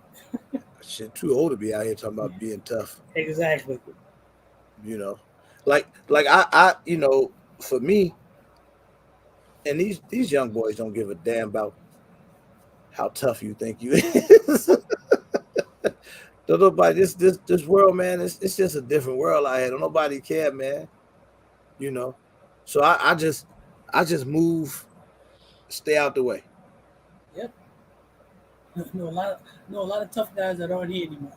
shit, too old to be out here talking about being tough. Exactly. You know, like I for me, and these young boys don't give a damn about how tough you think you is. Don't nobody this world, man. It's just a different world out here. Don't nobody care, man. You know, so I just move, stay out the way. Yep. Know a lot of tough guys that aren't here anymore.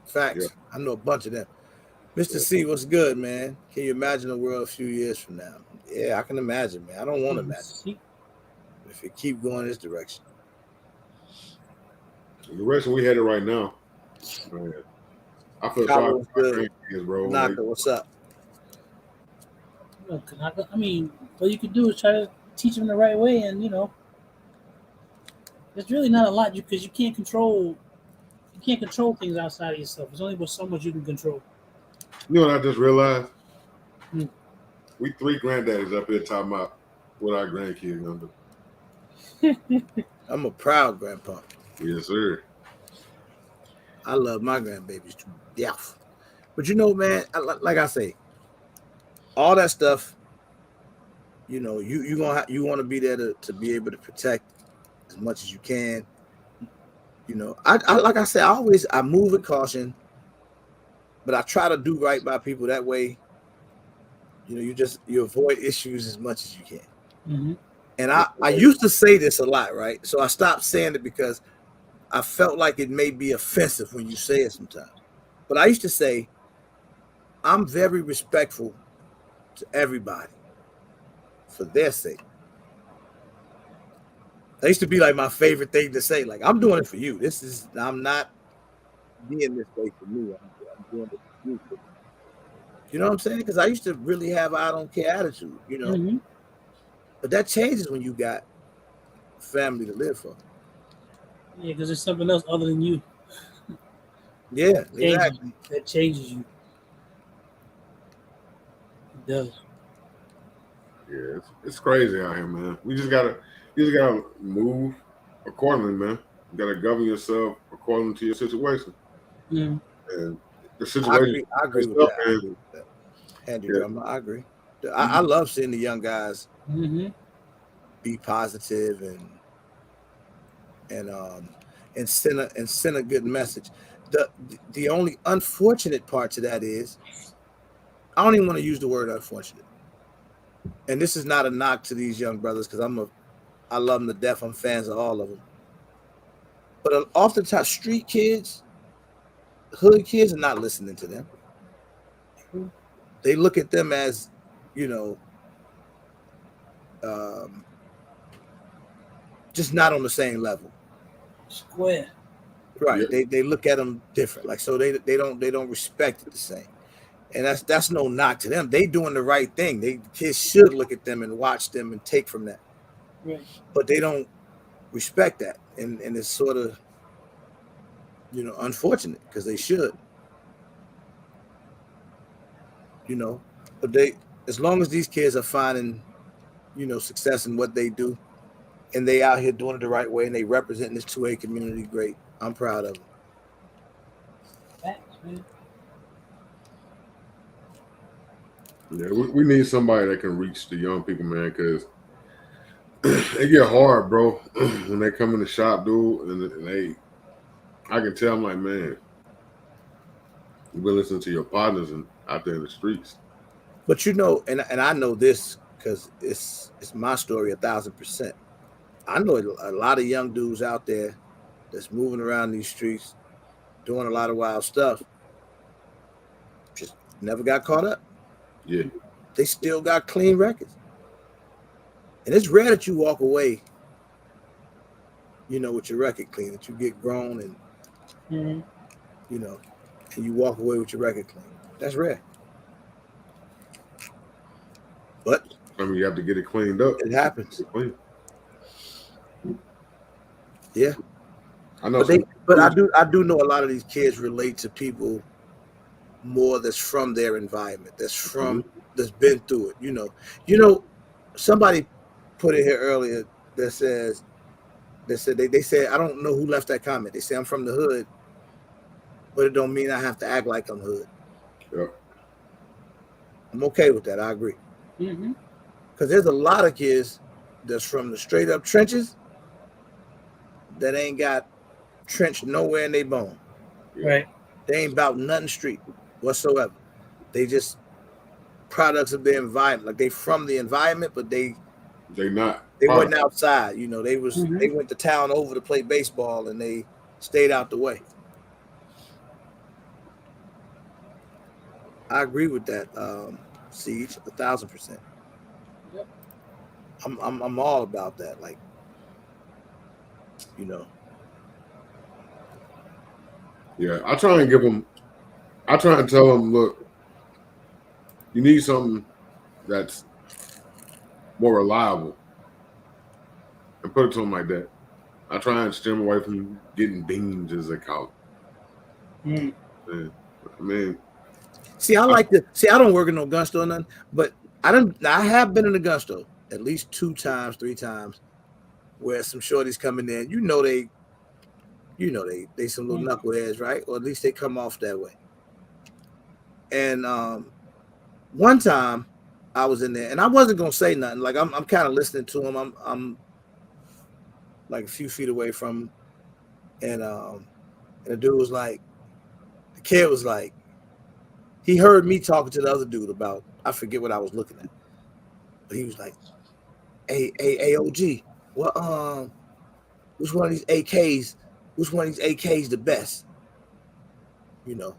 Facts. I know a bunch of them. Mr. C, what's good, man? Can you imagine a world a few years from now? Yeah, I can imagine, man. I don't want to imagine See? if it keep going this direction. the direction we headed right now, man. I feel sorry Kyle, for what's my good? grandkids, bro. When Naka, what's up? I mean, all you can do is try to teach them the right way, and There's really not a lot because you can't control things outside of yourself. There's only but so much you can control. You know what I just realized? Hmm. We 3 granddaddies up here talking about what our grandkids gonna do. I'm a proud grandpa. Yes, sir. I love my grandbabies to death. But you know, man, like I say, all that stuff, you know, you want to be there to be able to protect as much as you can. You know, I like I said, I move with caution, but I try to do right by people. That way, you know, you avoid issues as much as you can. Mm-hmm. And I used to say this a lot, right? So I stopped saying it because I felt like it may be offensive when you say it sometimes. But I used to say, I'm very respectful to everybody for their sake. That used to be like my favorite thing to say. Like, I'm doing it for you. I'm not being this way for me. I'm doing it for you. You know what I'm saying? Because I used to really have I don't care attitude, you know. Mm-hmm. But that changes when you got family to live for. Yeah, because there's something else other than you Yeah, changes exactly. that changes you. It does. Yeah, it's crazy out here, man. You just gotta move accordingly, man. You gotta govern yourself according to your situation. Mm-hmm. And the I situation agree. I agree with itself, that. I man. agree with that. Handy Yeah, drummer. I agree. I love seeing the young guys Mm-hmm. be positive and send a good message. The only unfortunate part to that is I don't even want to use the word unfortunate. And this is not a knock to these young brothers because I love them to death. I'm fans of all of them. But oftentimes, street kids, hood kids, are not listening to them. True. They look at them as, you know, um, just not on the same level. Square. Right? yeah, They look at them different. Like so, they don't respect it the same. And that's no knock to them. They doing the right thing. The kids should look at them and watch them and take from that. Right. But they don't respect that, and it's sort of unfortunate because they should, you know. But as long as these kids are finding success in what they do, and they out here doing it the right way, and they representing this 2A community great, I'm proud of them. Facts, man. yeah. We need somebody that can reach the young people, man, because they get hard, bro, when they come in the shop, dude, and I can tell, I'm like, man, you've been listening to your partners and out there in the streets. But and I know this because it's my story 1,000%. I know a lot of young dudes out there that's moving around these streets doing a lot of wild stuff. Just never got caught up. Yeah, They still got clean records. And it's rare that you walk away, with your record clean, that you get grown and, Mm-hmm. you know, and you walk away with your record clean. That's rare. But I mean, you have to get it cleaned up. it happens. Clean. Yeah. I know But some. I do know a lot of these kids relate to people more that's from their environment, that's been through it. Somebody put it here earlier that said they said I don't know who left that comment. They say I'm from the hood, but it don't mean I have to act like I'm hood. Yeah, I'm okay with that. I agree. Mm-hmm. Because there's a lot of kids that's from the straight up trenches that ain't got trenched nowhere in their bone. yeah. Right. They ain't about nothing street whatsoever. They just products of their environment. Like they from the environment, but they They not. wasn't Product. outside. Mm-hmm. They went to town over to play baseball and they stayed out the way. I agree with that, Siege, 1,000%. Yep. I'm all about that. Like, you know. Yeah, I try and tell them, look, you need something that's more reliable, and put it to them like that. I try and steer away from getting beans, as they call Mm. it. Man, I mean, See, I like to see. I don't work in no gun store or nothing, but I have been in the gun store at least 2 times, 3 times, where some shorties coming in. They some little knuckleheads, right? Or at least they come off that way. And one time I was in there and I wasn't gonna say nothing. Like I'm kind of listening to him. I'm like a few feet away from him. And the dude was like, the kid was like, he heard me talking to the other dude about, I forget what I was looking at. But he was like, hey, OG, what which one of these AKs the best? You know.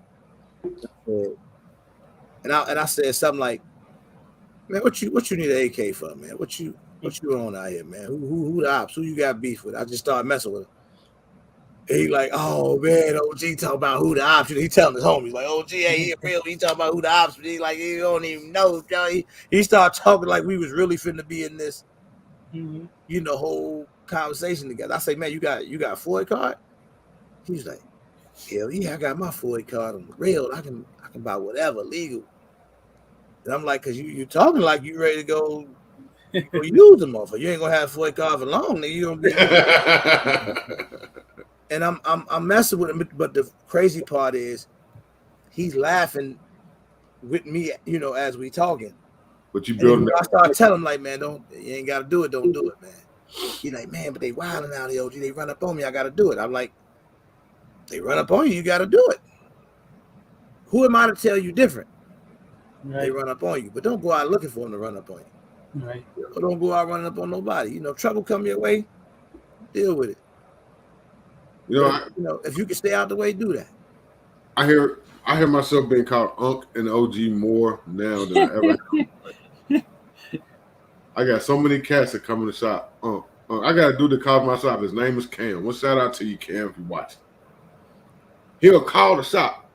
And I said something like, man, what you need an AK for, man? What you on out here, man? Who the ops? Who you got beef with? I just started messing with him. And he like, oh man, OG talking about who the ops. He telling his homies like, OG, hey, he real. He talking about who the ops. But he like, he don't even know. He started talking like we was really finna be in this, whole conversation together. I say, man, you got a Floyd card? He's like, hell yeah, I got my Floyd card on the rail. I can buy whatever legal. And I'm like, cause you talking like you ready to go use them off. You ain't gonna have Floyd card for long. Then you gonna be. And I'm messing with him, but the crazy part is, he's laughing with me, as we talking. But you building. I start telling him like, man, you ain't gotta do it. Don't do it, man. He like, man, but they wilding out here, OG. They run up on me. I gotta do it. I'm like, they run up on you. You gotta do it. Who am I to tell you different? Right. They run up on you, but don't go out looking for them to run up on you. Right. Don't go out running up on nobody. Trouble come your way, deal with it. If you can stay out the way, do that. I hear myself being called Unc and OG more now than I ever have. I got so many cats that come in the shop. I got a dude that calls my shop. His name is Cam. Well, shout out to you, Cam, if you watch. He'll call the shop.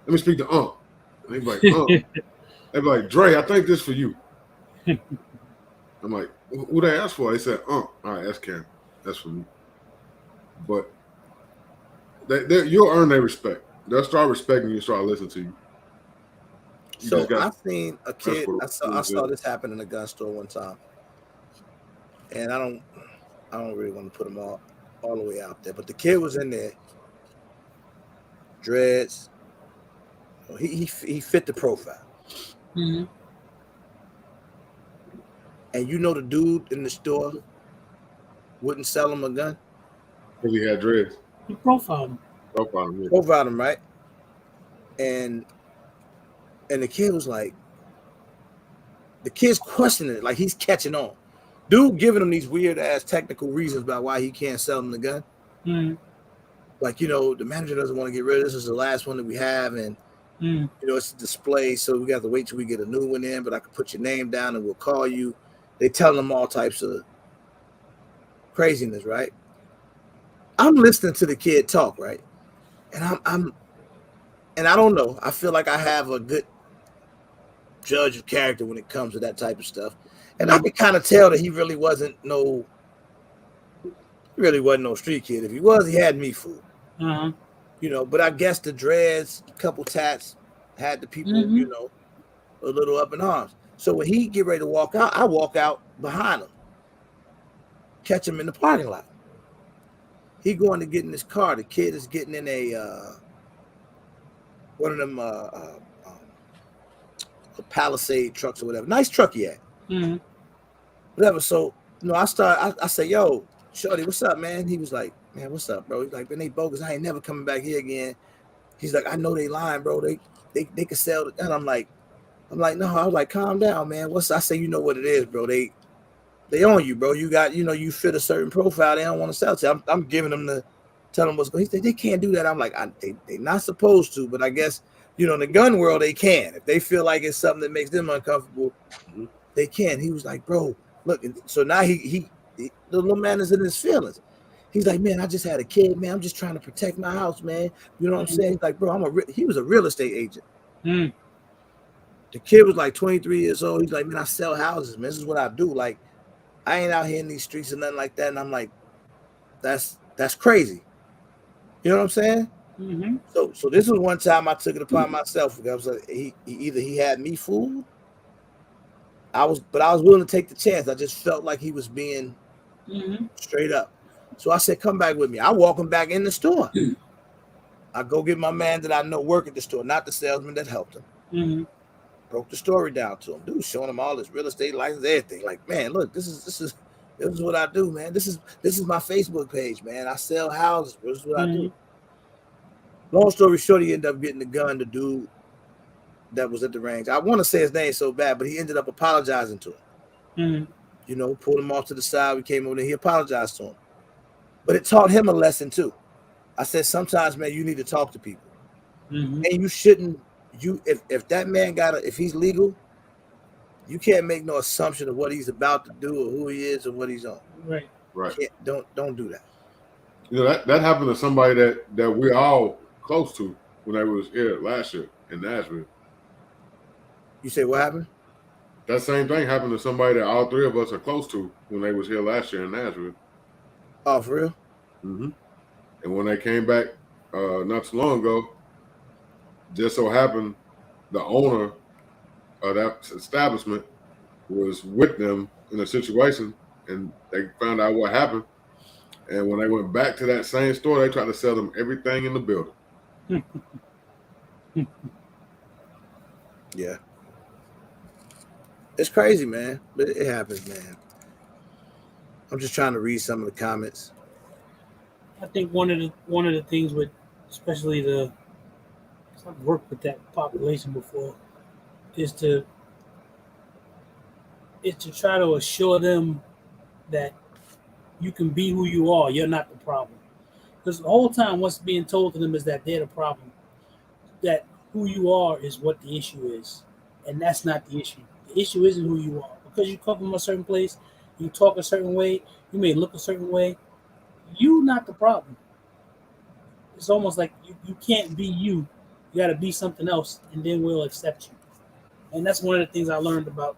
Let me speak to Unc. And they be like, Unc. They be like, Dre, I think this for you. I'm like, who they asked for? They said, Unc. All right, that's Cam. That's for me. But you'll earn their respect. They'll start respecting you and start listening to you. So I seen a kid. I saw this happen in a gun store one time, and I don't really want to put them all the way out there. But the kid was in there, dreads. He fit the profile. Mm-hmm. And the dude in the store wouldn't sell him a gun because he had dreads. He profiled him. Profiled him, right? And the kid was like, the kid's questioning it, like he's catching on. Dude giving him these weird ass technical reasons about why he can't sell him the gun. Mm-hmm. Like, the manager doesn't want to get rid of this. This is the last one that we have, and it's a display, so we got to wait till we get a new one in. But I can put your name down and we'll call you. They tell them all types of craziness, right? I'm listening to the kid talk, right? And and I don't know. I feel like I have a good judge of character when it comes to that type of stuff. And I could kind of tell that he really wasn't no street kid. If he was, he had me fooled. Uh-huh. But I guess the dreads, a couple tats, had the people, a little up in arms. So when he get ready to walk out, I walk out behind him, catch him in the parking lot. He going to get in his car. The kid is getting in a one of them Palisade trucks or whatever. Nice truck he had. Mm-hmm. Whatever. So I say, yo, shorty, what's up, man? He was like, man, what's up, bro? He's like, man, they bogus. I ain't never coming back here again. He's like, I know they lying, bro. They can sell it. And I'm like, no. I was like, calm down, man. I say, you know what it is, bro. They own you, bro. You got, you fit a certain profile. They don't want to sell to you. I'm giving them tell them what's going. He said they can't do that. I'm like, they not supposed to, but I guess in the gun world they can. If they feel like it's something that makes them uncomfortable, they can. He was like, bro, look. So now the little man is in his feelings. He's like, man, I just had a kid, man. I'm just trying to protect my house, man. You know what I'm saying? He's like, bro, he was a real estate agent. Mm. The kid was like 23 years old. He's like, man, I sell houses, man. This is what I do. Like, I ain't out here in these streets or nothing like that. And I'm like, That's crazy. You know what I'm saying? Mm-hmm. So this was one time I took it upon myself because he had me fooled. But I was willing to take the chance. I just felt like he was being straight up. So I said, "Come back with me." I walk him back in the store. I go get my man that I know work at the store, not the salesman that helped him. Mm-hmm. Broke the story down to him, dude, showing him all his real estate license, everything. Like, man, look, this is what I do, man. This is my Facebook page, man. I sell houses. This is what I do. Long story short, he ended up getting the gun. The dude that was at the range, I want to say his name so bad, but he ended up apologizing to him. Mm-hmm. You know, pulled him off to the side. We came over there. He apologized to him, but it taught him a lesson too. I said, sometimes, man, you need to talk to people, and you shouldn't. If that man if he's legal, you can't make no assumption of what he's about to do or who he is or what he's on. Right. Don't do that. You know, that happened to somebody that we're all close to when they was here last year in Nashville. You say what happened? That same thing happened to somebody that all three of us are close to when they was here last year in Nashville. Oh, for real? Mm-hmm. And when they came back not too long ago, just so happened the owner of that establishment was with them in a situation, and they found out what happened. And when they went back to that same store, they tried to sell them everything in the building. Yeah. It's crazy, man. But it happens, man. I'm just trying to read some of the comments. I think one of the things with, especially I've worked with that population before, is to try to assure them that you can be who you are. You're not the problem. Because the whole time what's being told to them is that they're the problem. That who you are is what the issue is. And that's not the issue. The issue isn't who you are. Because you come from a certain place, you talk a certain way, you may look a certain way, you're not the problem. It's almost like you can't be you. You got to be something else, and then we'll accept you. And that's one of the things I learned about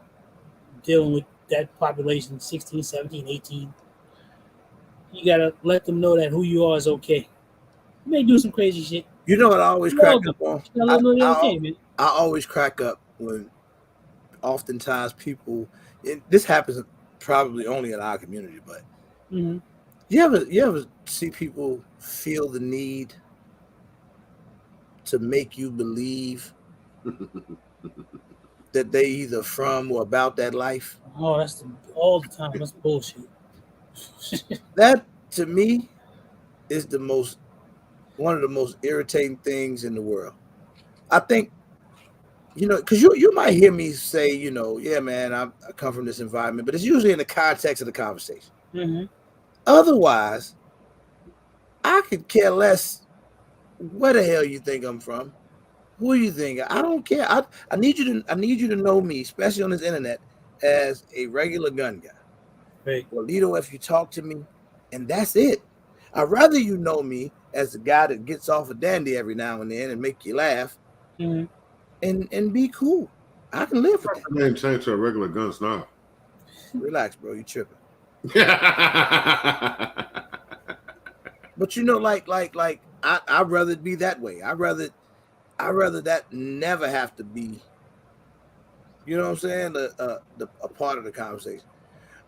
dealing with that population, 16, 17, 18. You got to let them know that who you are is okay. You may do some crazy shit. You know what I always crack up on? I always crack up when oftentimes people, this happens probably only in our community, but you ever see people feel the need to make you believe that they either from or about that life? Oh, that's all the time. That's bullshit. That to me is one of the most irritating things in the world. I think, because you might hear me say, yeah, man, I come from this environment, but it's usually in the context of the conversation. Mm-hmm. Otherwise, I could care less where the hell you think I'm from. Who you think? I don't care. I need you to know me, especially on this internet, as a regular gun guy. Right. Well, Lito, if you talk to me, and that's it. I'd rather you know me as the guy that gets off a dandy every now and then and make you laugh, and be cool. I can live with that. Your name changed to a regular gun snob. Relax, bro. You tripping? But I'd rather be that way. I'd rather that never have to be. You know what I'm saying? A part of the conversation.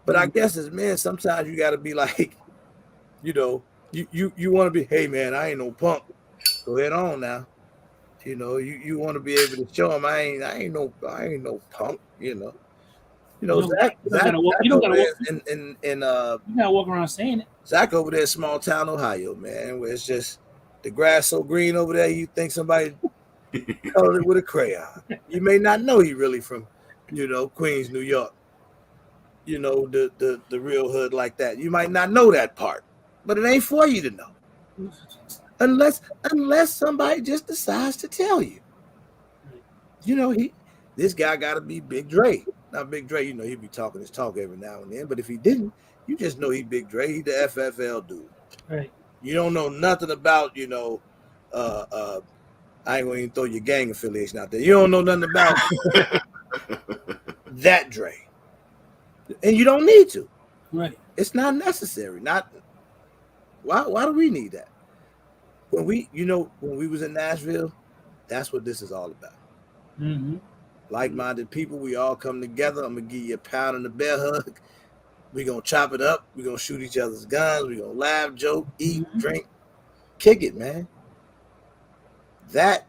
But I guess as men, sometimes you got to be like, you want to be, hey man, I ain't no punk. Go ahead on now. You want to be able to show them I ain't no punk. Zach over there you gotta walk around saying it. Zach over there, small town Ohio, man, where it's just the grass so green over there. You think somebody colored it with a crayon. You may not know he really from, Queens, New York. The real hood like that. You might not know that part, but it ain't for you to know, unless somebody just decides to tell you. This guy got to be Big Dre. Not Big Dre. He'd be talking his talk every now and then, but if he didn't, you just know he Big Dre. He the FFL dude. Right. You don't know nothing about I ain't gonna even throw your gang affiliation out there. You don't know nothing about that Dre. And you don't need to. Right. It's not necessary. Why do we need that? When we was in Nashville, that's what this is all about. Mm-hmm. Like-minded people, we all come together. I'm gonna give you a pound and a bear hug. We're gonna chop it up. We're gonna shoot each other's guns. We're gonna laugh, joke, eat, drink, kick it, man. That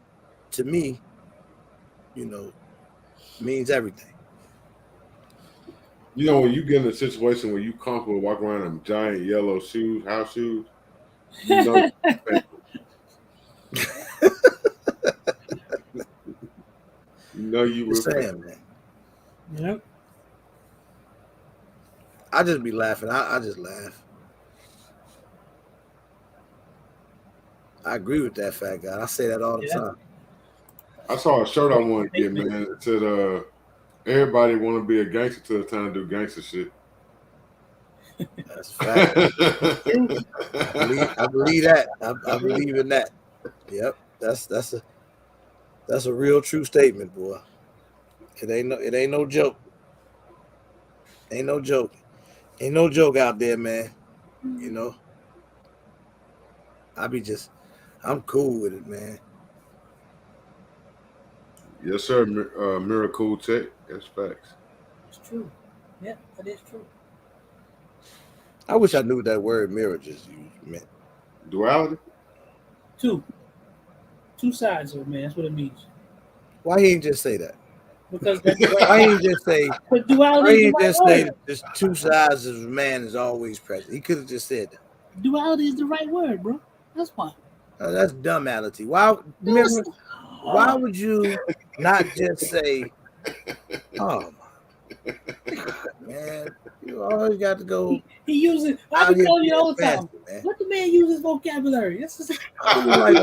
to me, means everything. You know, when you get in a situation where you comfortable walk around in giant yellow shoes, house shoes, you know. You know you Just were saying, man. Yep. I just be laughing. I just laugh. I agree with that fat guy. I say that all the time. I saw a shirt I wanted to get, man. It said, everybody want to be a gangster till it's time to do gangster shit. That's fact. I believe that. I believe in that. Yep. That's a real true statement, boy. It ain't no joke. Ain't no joke. Ain't no joke out there, man. I'm cool with it, man. Yes, sir. Miracle Tech. That's facts. It's true. Yeah, that is true. I wish I knew what that word mirror just meant. Duality? Two sides of it, man. That's what it means. Why he ain't just say that? Because that's why he ain't just say? But duality. Why he ain't just say there's two sides of a man is always present? He could have just said that. Duality is the right word, bro. That's why. That's dumbality. Why would you not just say, "Oh my God, man"? You always got to go. He uses. I be telling you all the time. Let the man use his vocabulary. I don't like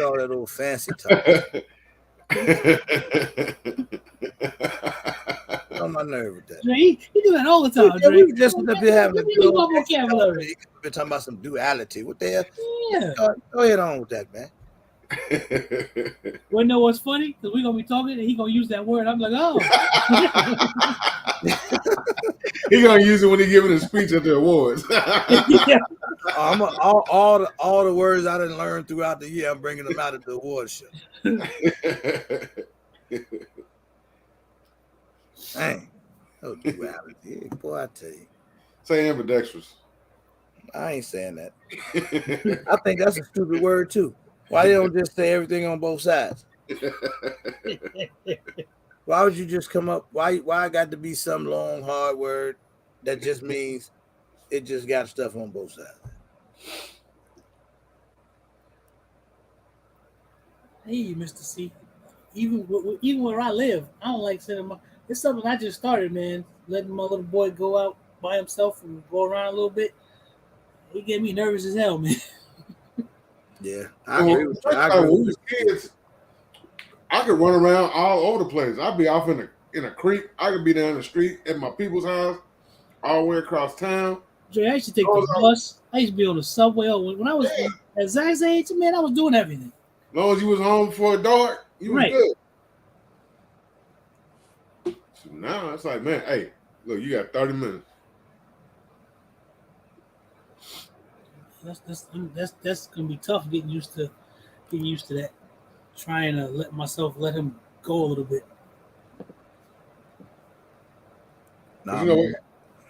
all that old fancy talk. On my nerve with that. He do that all the time. Yeah, we just up here having a good vocabulary. We're talking about some duality. What the hell? Yeah. Go ahead on with that, man. Well, know what's funny? Because we're gonna be talking and he gonna use that word. I'm like, oh. He gonna use it when he giving a speech at the awards. Yeah. All the words I didn't learn throughout the year, I'm bringing them out at the award show. Dang, no duality, boy! I tell you, say ambidextrous. I ain't saying that. I think that's a stupid word too. Why they don't just say everything on both sides? Why would you just come up? Why I got to be some long hard word that just means it just got stuff on both sides? Hey, Mr. C. Even where I live, I don't like sending my. It's something I just started, man. Letting my little boy go out by himself and go around a little bit. He get me nervous as hell, man. Yeah, I agree with you. When we was kids, I could run around all over the place. I'd be off in a creek. I could be down the street at my people's house, all the way across town. Jay, I used to take the bus. I used to be on the subway. When I was at Zach's age, man, I was doing everything. As long as you was home before dark, you was good. So now it's like, man, hey, look, you got 30 minutes. That's gonna be tough getting used to that. Trying to let him go a little bit. Nah, you know,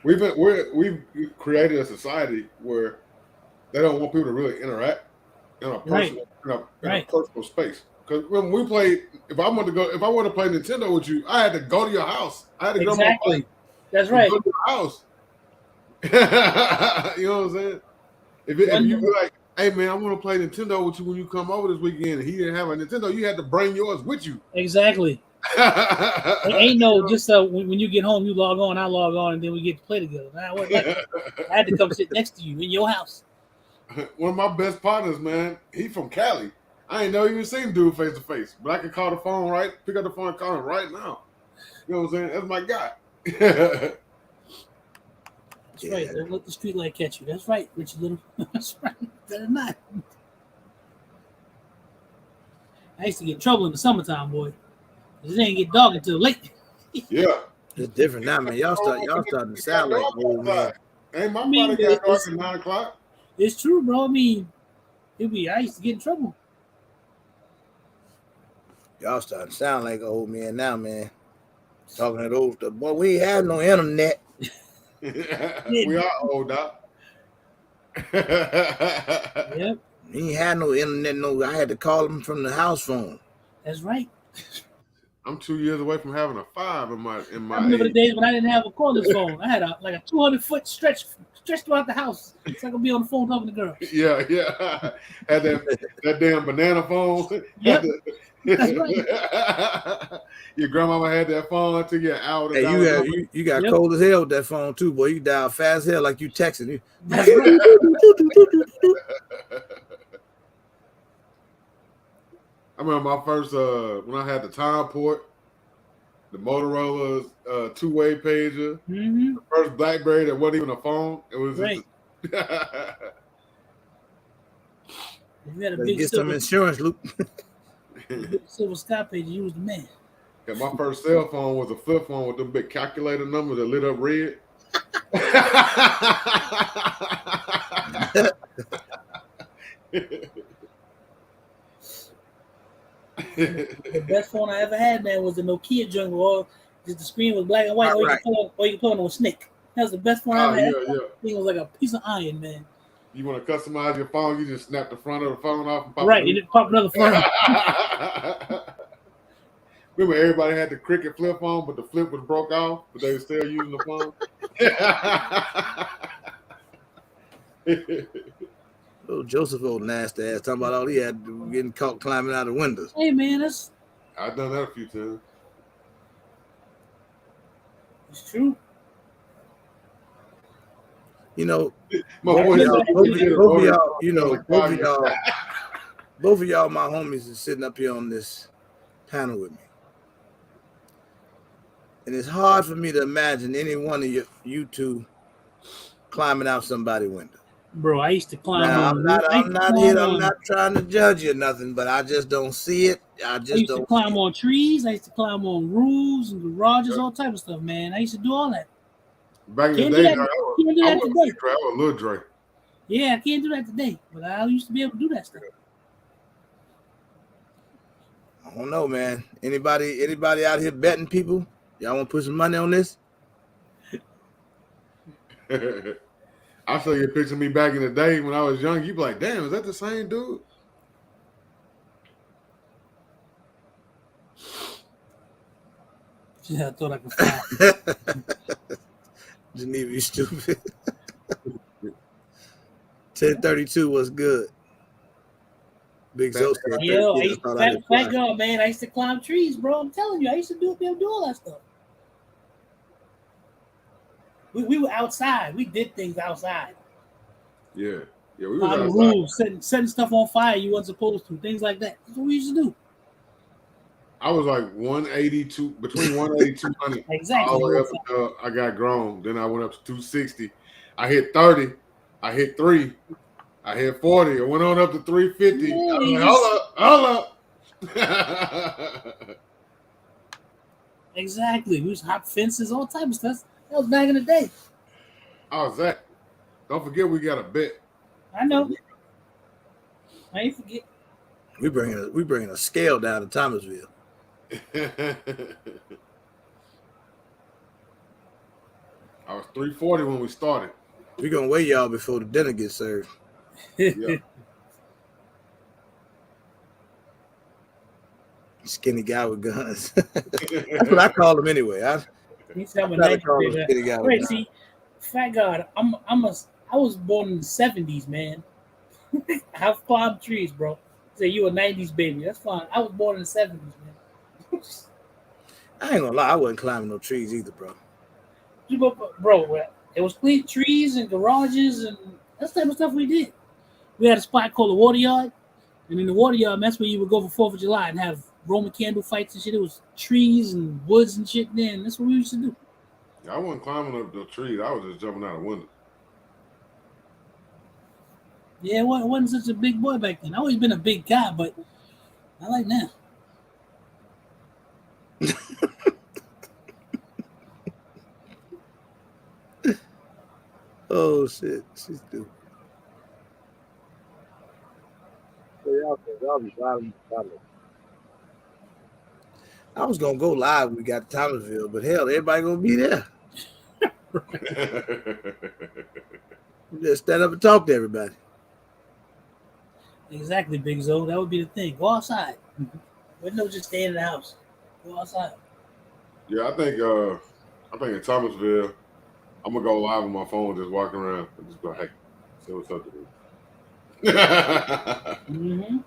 we've created a society where they don't want people to really interact in a personal in a personal space. Because when we played, if I want to play Nintendo with you, I had to go to your house. I had to go to my place. That's right. Go to your house. You know what I'm saying? If you be like, hey man, I want to play Nintendo with you when you come over this weekend, and he didn't have a Nintendo, you had to bring yours with you. Exactly. Ain't no just when you get home, you log on, I log on, and then we get to play together. I had to come sit next to you in your house. One of my best partners, man, he from Cali. I ain't never even seen dude face to face, but I can call the phone pick up the phone and call him right now. You know what I'm saying? That's my guy. That's right. Don't let the street light catch you. That's right, Richard Little. That's right. Better not. I used to get in trouble in the summertime, boy. It ain't get dark until late. Yeah. It's different now, man. Y'all starting to sound like old man. Hey, my body got dark at 9 o'clock. It's true, bro. I mean, I used to get in trouble. Y'all starting to sound like old men now, man. Talking that old stuff. Boy, we ain't had no internet. We are old, Doc. Yep, We ain't had no internet. No, I had to call them from the house phone. that's right. I'm 2 years away from having a 5 in my I remember the age. days when I didn't have a cordless phone. I had a 200-foot stretch throughout the house, so I could be on the phone talking to girls. Yeah. Had that damn banana phone. Yep, that's right. Your grandmama had that phone until you out Hey, and down. you got Yep. cold as hell with that phone too, boy. You dial fast as hell like you texting. You. That's right. I remember my first when I had the time port, the Motorola two-way pager, Mm-hmm. the first BlackBerry that wasn't even a phone. It was Right. just If you had a Let's big get some insurance, Luke. silver sky page, you was the man. Yeah, my first cell phone was a flip phone with them big calculator numbers that lit up red. The best phone I ever had, man, was the Nokia joint where just the screen was black and white, or you Right. could put on a snake. That was the best phone I Oh ever had. yeah. That thing was like a piece of iron, man. You want to customize your phone? You just snap the front of the phone off and pop Right, it. and it popped another phone. Remember, everybody had the cricket flip phone, but the flip was broke off, but they were still using the phone. Oh, Joseph, old nasty ass, talking about all he had to do getting caught climbing out of windows. Hey, man, it's I've done that a few times. true. You know, My both boy of said, y'all, "You both of voted y'all, you know, like both 5 of years." y'all, both of y'all, my homies, is sitting up here on this panel with me, and it's hard for me to imagine any one of you two climbing out somebody's window. Bro, I used to climb Now, on. I'm not trying to judge you or nothing, but I just don't see it. I I just used to don't. climb on trees. I used to climb on roofs and garages, all type of stuff, man. I used to do all that. Back in Can't the do day, that. I Can't do that wasn't today. Dre, I was Lil Dre. Yeah, I can't do that today. But I used to be able to do that stuff. I don't know, man. Anybody out here betting people? Y'all want to put some money on this? I'll show you a picture of me back in the day when I was young. You'd be like, damn, is that the same dude? Yeah, I thought I could fly. Geneva, you stupid. 1032 was good. Big Zo said Yo, 13. I thought I could fly. fat girl, man. I used to climb trees, bro. I'm telling you, I used to be able to do all that stuff. We were outside. We did things outside. Yeah, we was Climbing outside. roofs, setting stuff on fire you wasn't supposed to. Things like that. That's what we used to do. I was like 182, between 180 and 200. Exactly. All the way up until I got grown. Then I went up to 260. I hit 30. I hit 3. I hit 40. I went on up to 350. Yeah, I was you like, hold up. Exactly. We was hop fences, all type of stuff. That was back in the day. Oh, Zach, don't forget we got a bet. I know. I ain't forget. We bringing a scale down to Thomasville. I was 340 when we started. We're gonna weigh y'all before the dinner gets served. Yeah. Skinny guy with guns. That's what I call him anyway. I try to call him skinny guy with Right, guns. see, fat God, I was born in the 70s, man. I've climbed trees, bro. Say you a 90s baby. That's fine. I was born in the 70s, man. I ain't gonna lie, I wasn't climbing no trees either, bro. Bro, it was clean trees and garages and that's the type of stuff we did. We had a spot called the Water Yard, and in the Water Yard, that's where you would go for 4th of July and have Roman candle fights and shit. It was trees and woods and shit then. That's what we used to do. I wasn't climbing up the trees. I was just jumping out of windows. Yeah, I wasn't such a big boy back then. I always been a big guy, but I like now. Oh shit, she's stupid. Y'all be driving. I was gonna go live when we got to Thomasville, but hell, everybody gonna be there. Just stand up and talk to everybody. Exactly, Big Zo. That would be the thing. Go outside. But no, just stay in the house. Go outside. Yeah, I think in Thomasville, I'm gonna go live on my phone, just walking around and just go, hey, see what's up today. Mm-hmm.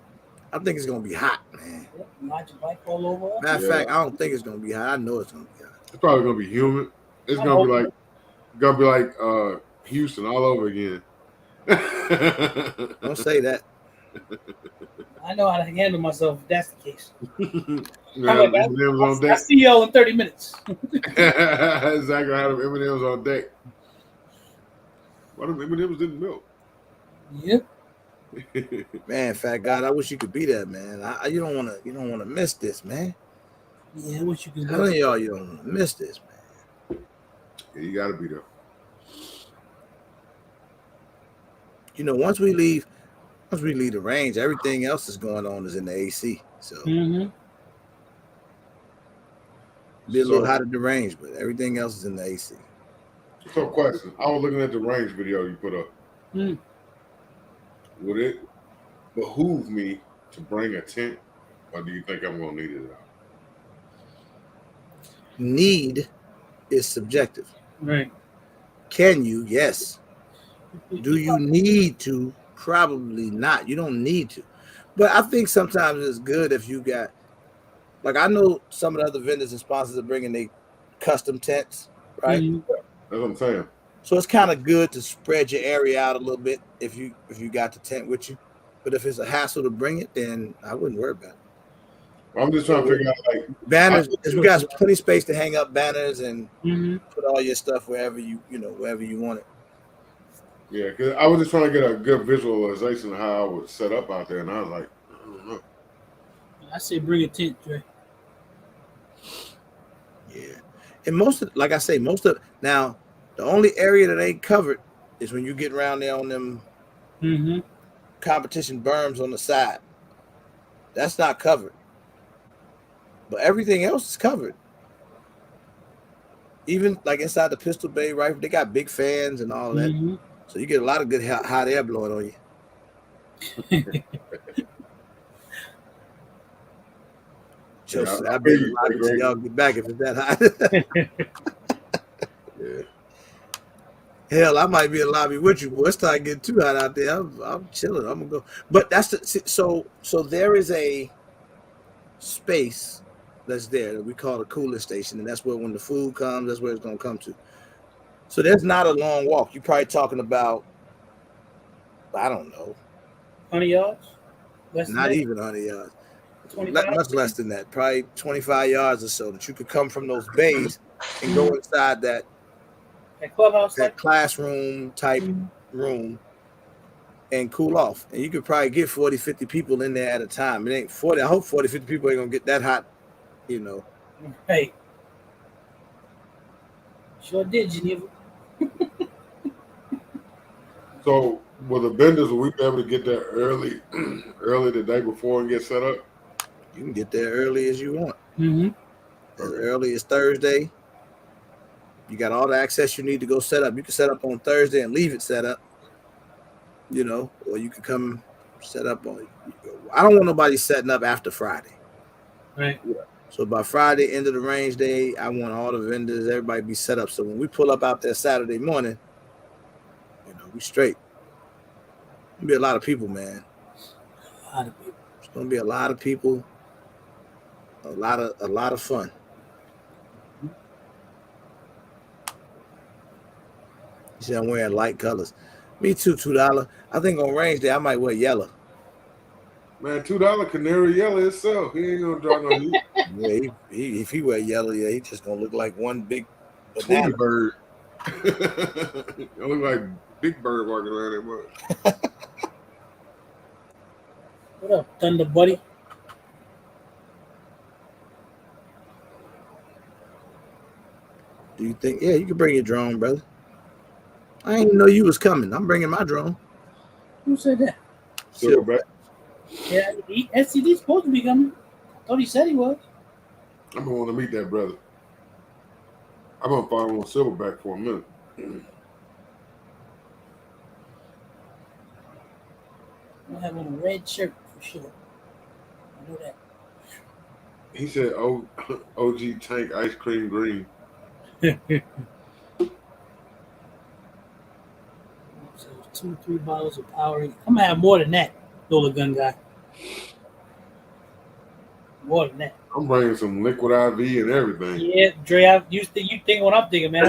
I think it's gonna be hot, man. Yep. Ride your bike all over. Matter of fact, I don't think it's gonna be hot. I know it's gonna be hot. It's probably gonna be humid. It's gonna be like Houston all over again. Don't say that. I know how to handle myself if that's the case. M&M's on I deck. see y'all in 30 minutes. Exactly how the M&M's on deck. Why the M&M's didn't melt? Yep. Man, fat God, I wish you could be there, man. You don't wanna miss this, man. Yeah, I wish you could. Telling y'all, you don't wanna miss this, man. Yeah, you gotta be there. You know, once we leave the range, everything else is going on is in the AC. So be a little hot at the range, but everything else is in the AC. So, question: I was looking at the range video you put up. Would it behoove me to bring a tent, or do you think I'm gonna need it out? Need is subjective. Right. Can you? Yes. Do you need to? Probably not. You don't need to. But I think sometimes it's good if you got, like, I know some of the other vendors and sponsors are bringing their custom tents, right? That's what I'm saying. So it's kind of good to spread your area out a little bit if you got the tent with you. But if it's a hassle to bring it, then I wouldn't worry about it. I'm just trying to figure out, like, banners. We got plenty of space to hang up banners and Mm-hmm. put all your stuff wherever you want it. Yeah, because I was just trying to get a good visualization of how I would set up out there, and I was like, I don't know. I say bring a tent, Dre. Yeah, and most of now the only area that ain't covered is when you get around there on them competition berms on the side. That's not covered, but everything else is covered. Even like inside the Pistol Bay rifle, they got big fans and all of that, so you get a lot of good hot air blowing on you. Just, I bet you y'all get back if it's that hot. Yeah. Hell, I might be in the lobby with you, boy. It's time to get too hot out there. I'm chilling. I'm gonna go. But that's so there is a space that's there that we call the cooling station, and that's where when the food comes, that's where it's gonna come to. So there's not a long walk. You're probably talking about, I don't know, 100 yards. Not even 100 yards. 25? Much less than that. Probably 25 yards or so that you could come from those bays and go inside that clubhouse, that classroom type room and cool off. And you could probably get 40, 50 people in there at a time. It ain't 40. I hope 40, 50 people ain't gonna get that hot, Hey. Sure did, Geneva. So, will the vendors, will we be able to get there early the day before and get set up? You can get there early as you want. As Okay. early as Thursday. You got all the access you need to go set up. You can set up on Thursday and leave it set up, or you can come set up on. I don't want nobody setting up after Friday. Right. Yeah. So by Friday, end of the range day, I want all the vendors, everybody be set up. So when we pull up out there Saturday morning, we straight. There'll be a lot of people, man. A lot of people. It's gonna be a lot of people. A lot of fun. You see, I'm wearing light colors. Me too, $2. I think on range day I might wear yellow. Man, $2 canary yellow itself. He ain't gonna draw no heat. Yeah, if he wear yellow, yeah, he just gonna look like one big Tweety banana. bird. It look like Big Bird walking around that much. What up, Thunder Buddy? Do you think? Yeah, you can bring your drone, brother. I didn't even know you was coming. I'm bringing my drone. Who said that? Silverback. Yeah, STD's supposed to be coming. I thought he said he was. I'm gonna want to meet that brother. I'm gonna follow on Silverback for a minute. I have on a red shirt for sure. I know that. He said, "Oh, OG Tank Ice Cream Green." So 2-3 bottles of Powerade. I'm gonna have more than that, Lola Gun guy. More than that. I'm bringing some liquid IV and everything. Yeah, Dre, you think what I'm thinking, man.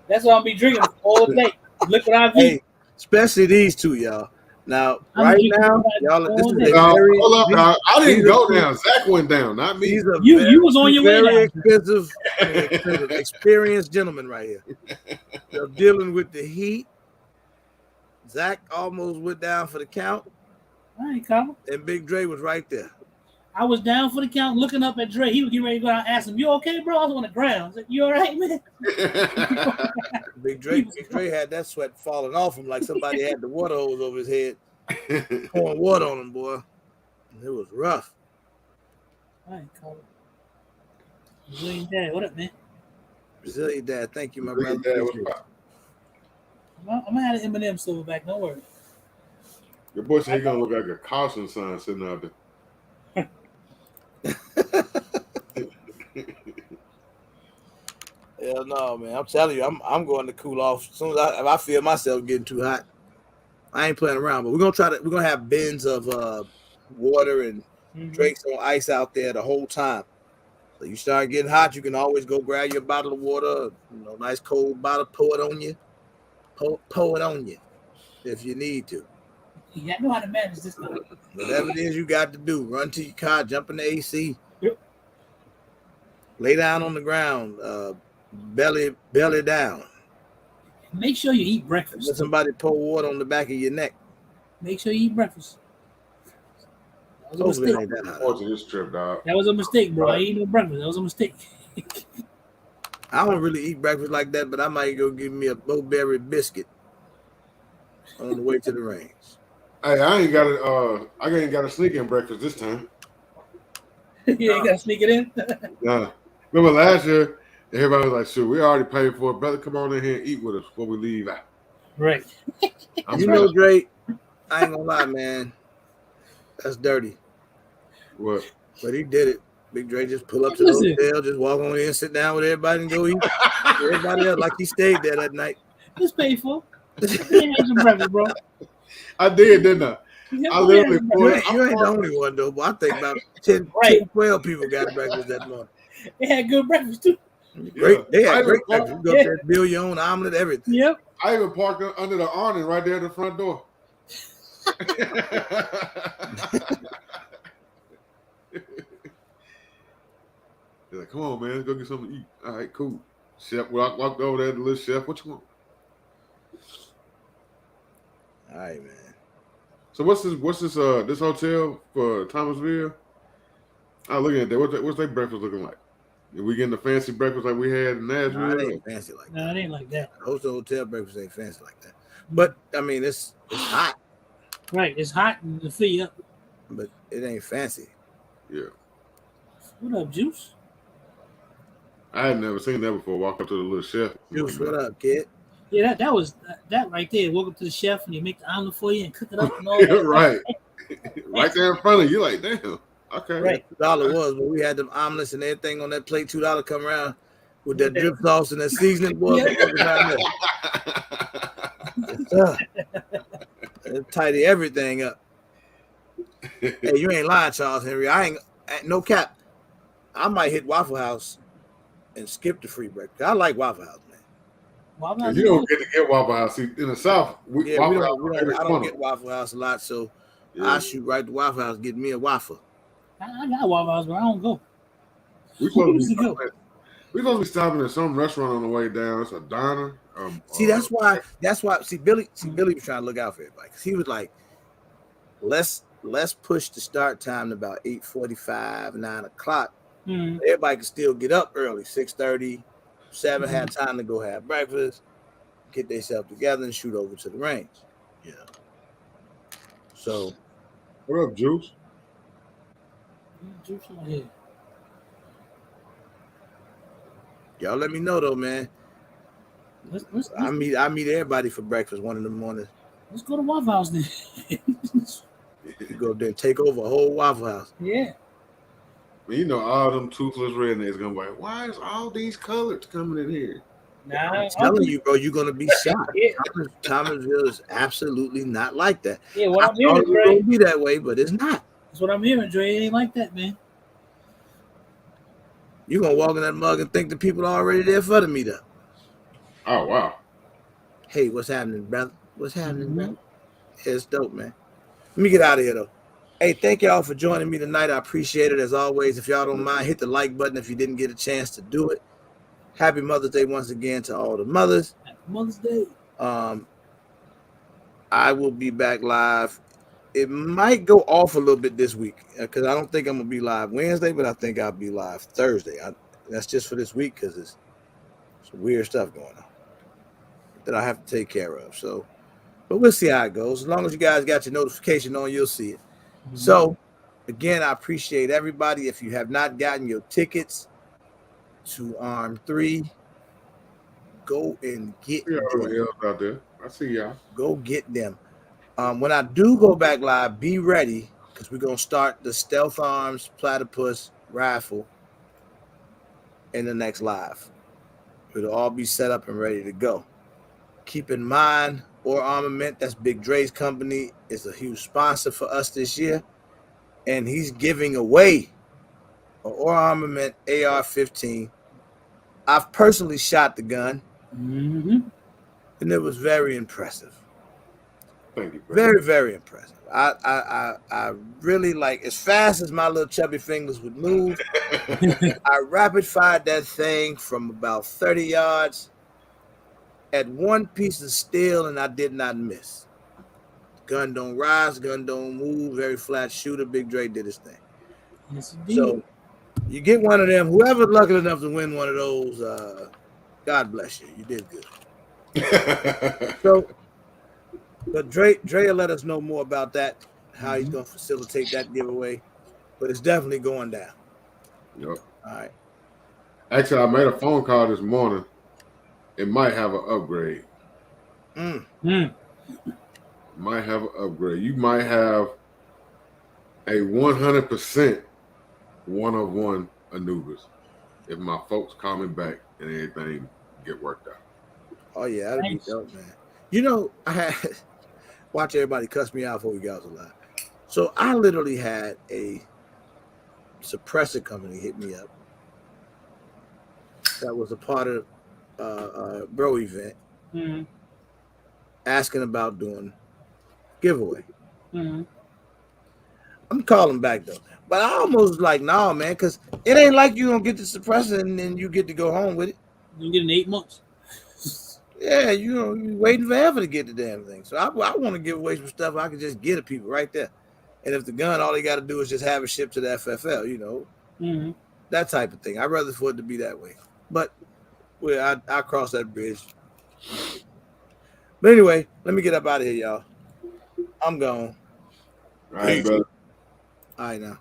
That's what I'll be drinking all day. Liquid IV. Hey, especially these two, y'all. Now, I'm right drinking now, liquid IV y'all, this all is day. a Now, very. hold up, now. I didn't these are go two- down. Zach went down, not me. These are You was on your way very down. expensive, experienced gentlemen right here. They're dealing with the heat. Zach almost went down for the count, All right, Kyle. and Big Dre was right there. I was down for the count, looking up at Dre. He was getting ready to go out and ask him, "You okay, bro?" I was on the ground. I was like, "You all right, man?" Big Dre had that sweat falling off him like somebody had the water hose over his head, pouring water on him, boy. It was rough. All right, Kyle. Brazilian dad, what up, man? Brazilian dad, thank you, my Brazilian brother. dad, what's up? I'm gonna have an Eminem Silverback. Don't worry. Your boy said he's gonna look like a caution sign sitting out there. Hell no, man. I'm telling you, I'm going to cool off. As soon as if I feel myself getting too hot, I ain't playing around. But we're gonna have bins of water and drinks on ice out there the whole time. So you start getting hot, you can always go grab your bottle of water, nice cold bottle, pour it on you. Pour it on you if you need to. Yeah, I know how to manage this guy. Whatever it is you got to do, run to your car, jump in the AC, Yep. lay down on the ground, belly down. Make sure you eat breakfast. Let somebody pour water on the back of your neck. Make sure you eat breakfast. That was a Hopefully it mistake. ain't that hot. Forward to this trip, dog. That was a mistake, bro. I ain't no breakfast. That was a mistake. I don't really eat breakfast like that, but I might go give me a blueberry biscuit on the way to the range. Hey, I ain't got a sneak in breakfast this time. You ain't gotta sneak it in. Nah. Remember last year, everybody was like, "Shoot, we already paid for it, brother. Come on in here and eat with us before we leave out." Right. Dre, I ain't gonna lie, man. That's dirty. What? But he did it. Big Dre just pull up to the hotel, just walk on in, sit down with everybody, and go eat. Everybody else like he stayed there that night. It's paid for. You ain't some breakfast, bro. I did, didn't I? I literally You ain't the only one, though. But I think about 10, 12 people got breakfast that morning. They had good breakfast, too. Great. Yeah. They had great breakfast. You go up there, build your own omelet, everything. Yep. I even parked under the awning right there at the front door. They're like, "Come on, man, let's go get something to eat." All right, cool. Chef, walked over there, the little chef. What you want? All right, man. So what's this hotel for Thomasville? I looking at that. What's their breakfast looking like? Are we getting the fancy breakfast like we had in Nashville? No, it ain't fancy like that. No, it ain't like that. Hotel breakfast ain't fancy like that. But I mean, it's hot. Right, it's hot and the fill you up. But it ain't fancy. Yeah. What up, Juice? I had never seen that before. Walk up to the little chef. Juice, what up, kid? Yeah, that was that right there. Walk up to the chef and he make the omelet for you and cook it up and all that. Right. Right there in front of you. Like, damn. Okay. Right. $2 was, but we had them omelets and everything on that plate. $2 come around with that drip sauce and that seasoning. Boy, it tidy everything up. Hey, you ain't lying, Charles Henry. I ain't no cap. I might hit Waffle House and skip the free breakfast. I like Waffle House, man. Waffle House You don't get to get Waffle House. See, in the South, I don't get Waffle House a lot, so I shoot right to Waffle House, get me a waffle. I got Waffle House, but I don't go. We supposed to be stopping at some restaurant on the way down. It's a diner. See, that's why. See, Billy was trying to look out for everybody because he was like, let's push the start time to about 8:45, 9 o'clock. Mm-hmm. Everybody can still get up early, 6:30, 7, have time to go have breakfast, get themselves together, and shoot over to the range. Yeah. So What up, Juice? Juice on here. y'all let me know though, man. Let's I meet everybody for breakfast one in the morning. let's go to Waffle House then. You go up there and take over a whole Waffle House. Yeah. Well, you know, all them toothless rednecks gonna be like, why is all these colors coming in here? Nah, I'm telling you, bro, you're gonna be shocked. Yeah. Thomasville is absolutely not like that. Yeah, what I I'm hearing, thought it was Dre. gonna be that way, but it's not. That's what I'm hearing, Dre. It ain't like that, man. You're gonna walk in that mug and think the people are already there for the meetup. Oh wow. Hey, what's happening, brother? What's happening, Mhm. brother? Yeah, it's dope, man. Let me get out of here though. Hey, thank y'all for joining me tonight. I appreciate it as always. If y'all don't mind, hit the like button if you didn't get a chance to do it. Happy Mother's Day once again to all the mothers. Happy Mother's Day. I will be back live. It might go off a little bit this week because I don't think I'm gonna be live Wednesday, but I think I'll be live Thursday. That's just for this week because it's some weird stuff going on that I have to take care of. So, but we'll see how it goes. As long as you guys got your notification on, you'll see it. Mhm. So, again, I appreciate everybody. If you have not gotten your tickets to Arm 3, go and get Yeah, them. else out there. I see y'all. Go get them. When I do go back live, be ready because we're going to start the Stealth Arms Platypus raffle in the next live. It'll all be set up and ready to go. Keep in mind, Or Armament, that's Big Dre's company, is a huge sponsor for us this year. And he's giving away an Or Armament AR-15. I've personally shot the gun, Mhm. and it was very impressive. Thank you, bro. Very, very impressive. I really like, as fast as my little chubby fingers would move, I rapid fired that thing from about 30 yards at one piece of steel, and I did not miss. Gun don't rise, gun don't move, very flat shooter. Big Dre did his thing. Yes, indeed. So you get one of them. Whoever's lucky enough to win one of those, God bless you. You did good. So, but Dre will let us know more about that, how he's going to facilitate that giveaway. But it's definitely going down. Yep. All right. Actually, I made a phone call this morning. It might have an upgrade. Might have an upgrade. You might have a 100% one-of-one Anubis if my folks call me back and everything get worked out. Oh, yeah, that'd be dope, man. You know, I had watch everybody cuss me out before we got to live. So I literally had a suppressor company hit me up that was a part of bro event, asking about doing giveaway. I'm calling back though, but I almost like, nah, man, because it ain't like you gonna get the suppressor and then you get to go home with it. You get it in 8 months. Yeah, you waiting forever to get the damn thing. So I want to give away some stuff I can just get to people right there. And if the gun, all they got to do is just have it shipped to the FFL, that type of thing. I'd rather for it to be that way. But I cross that bridge. But anyway, let me get up out of here, y'all. I'm gone. All right, brother. All right, now.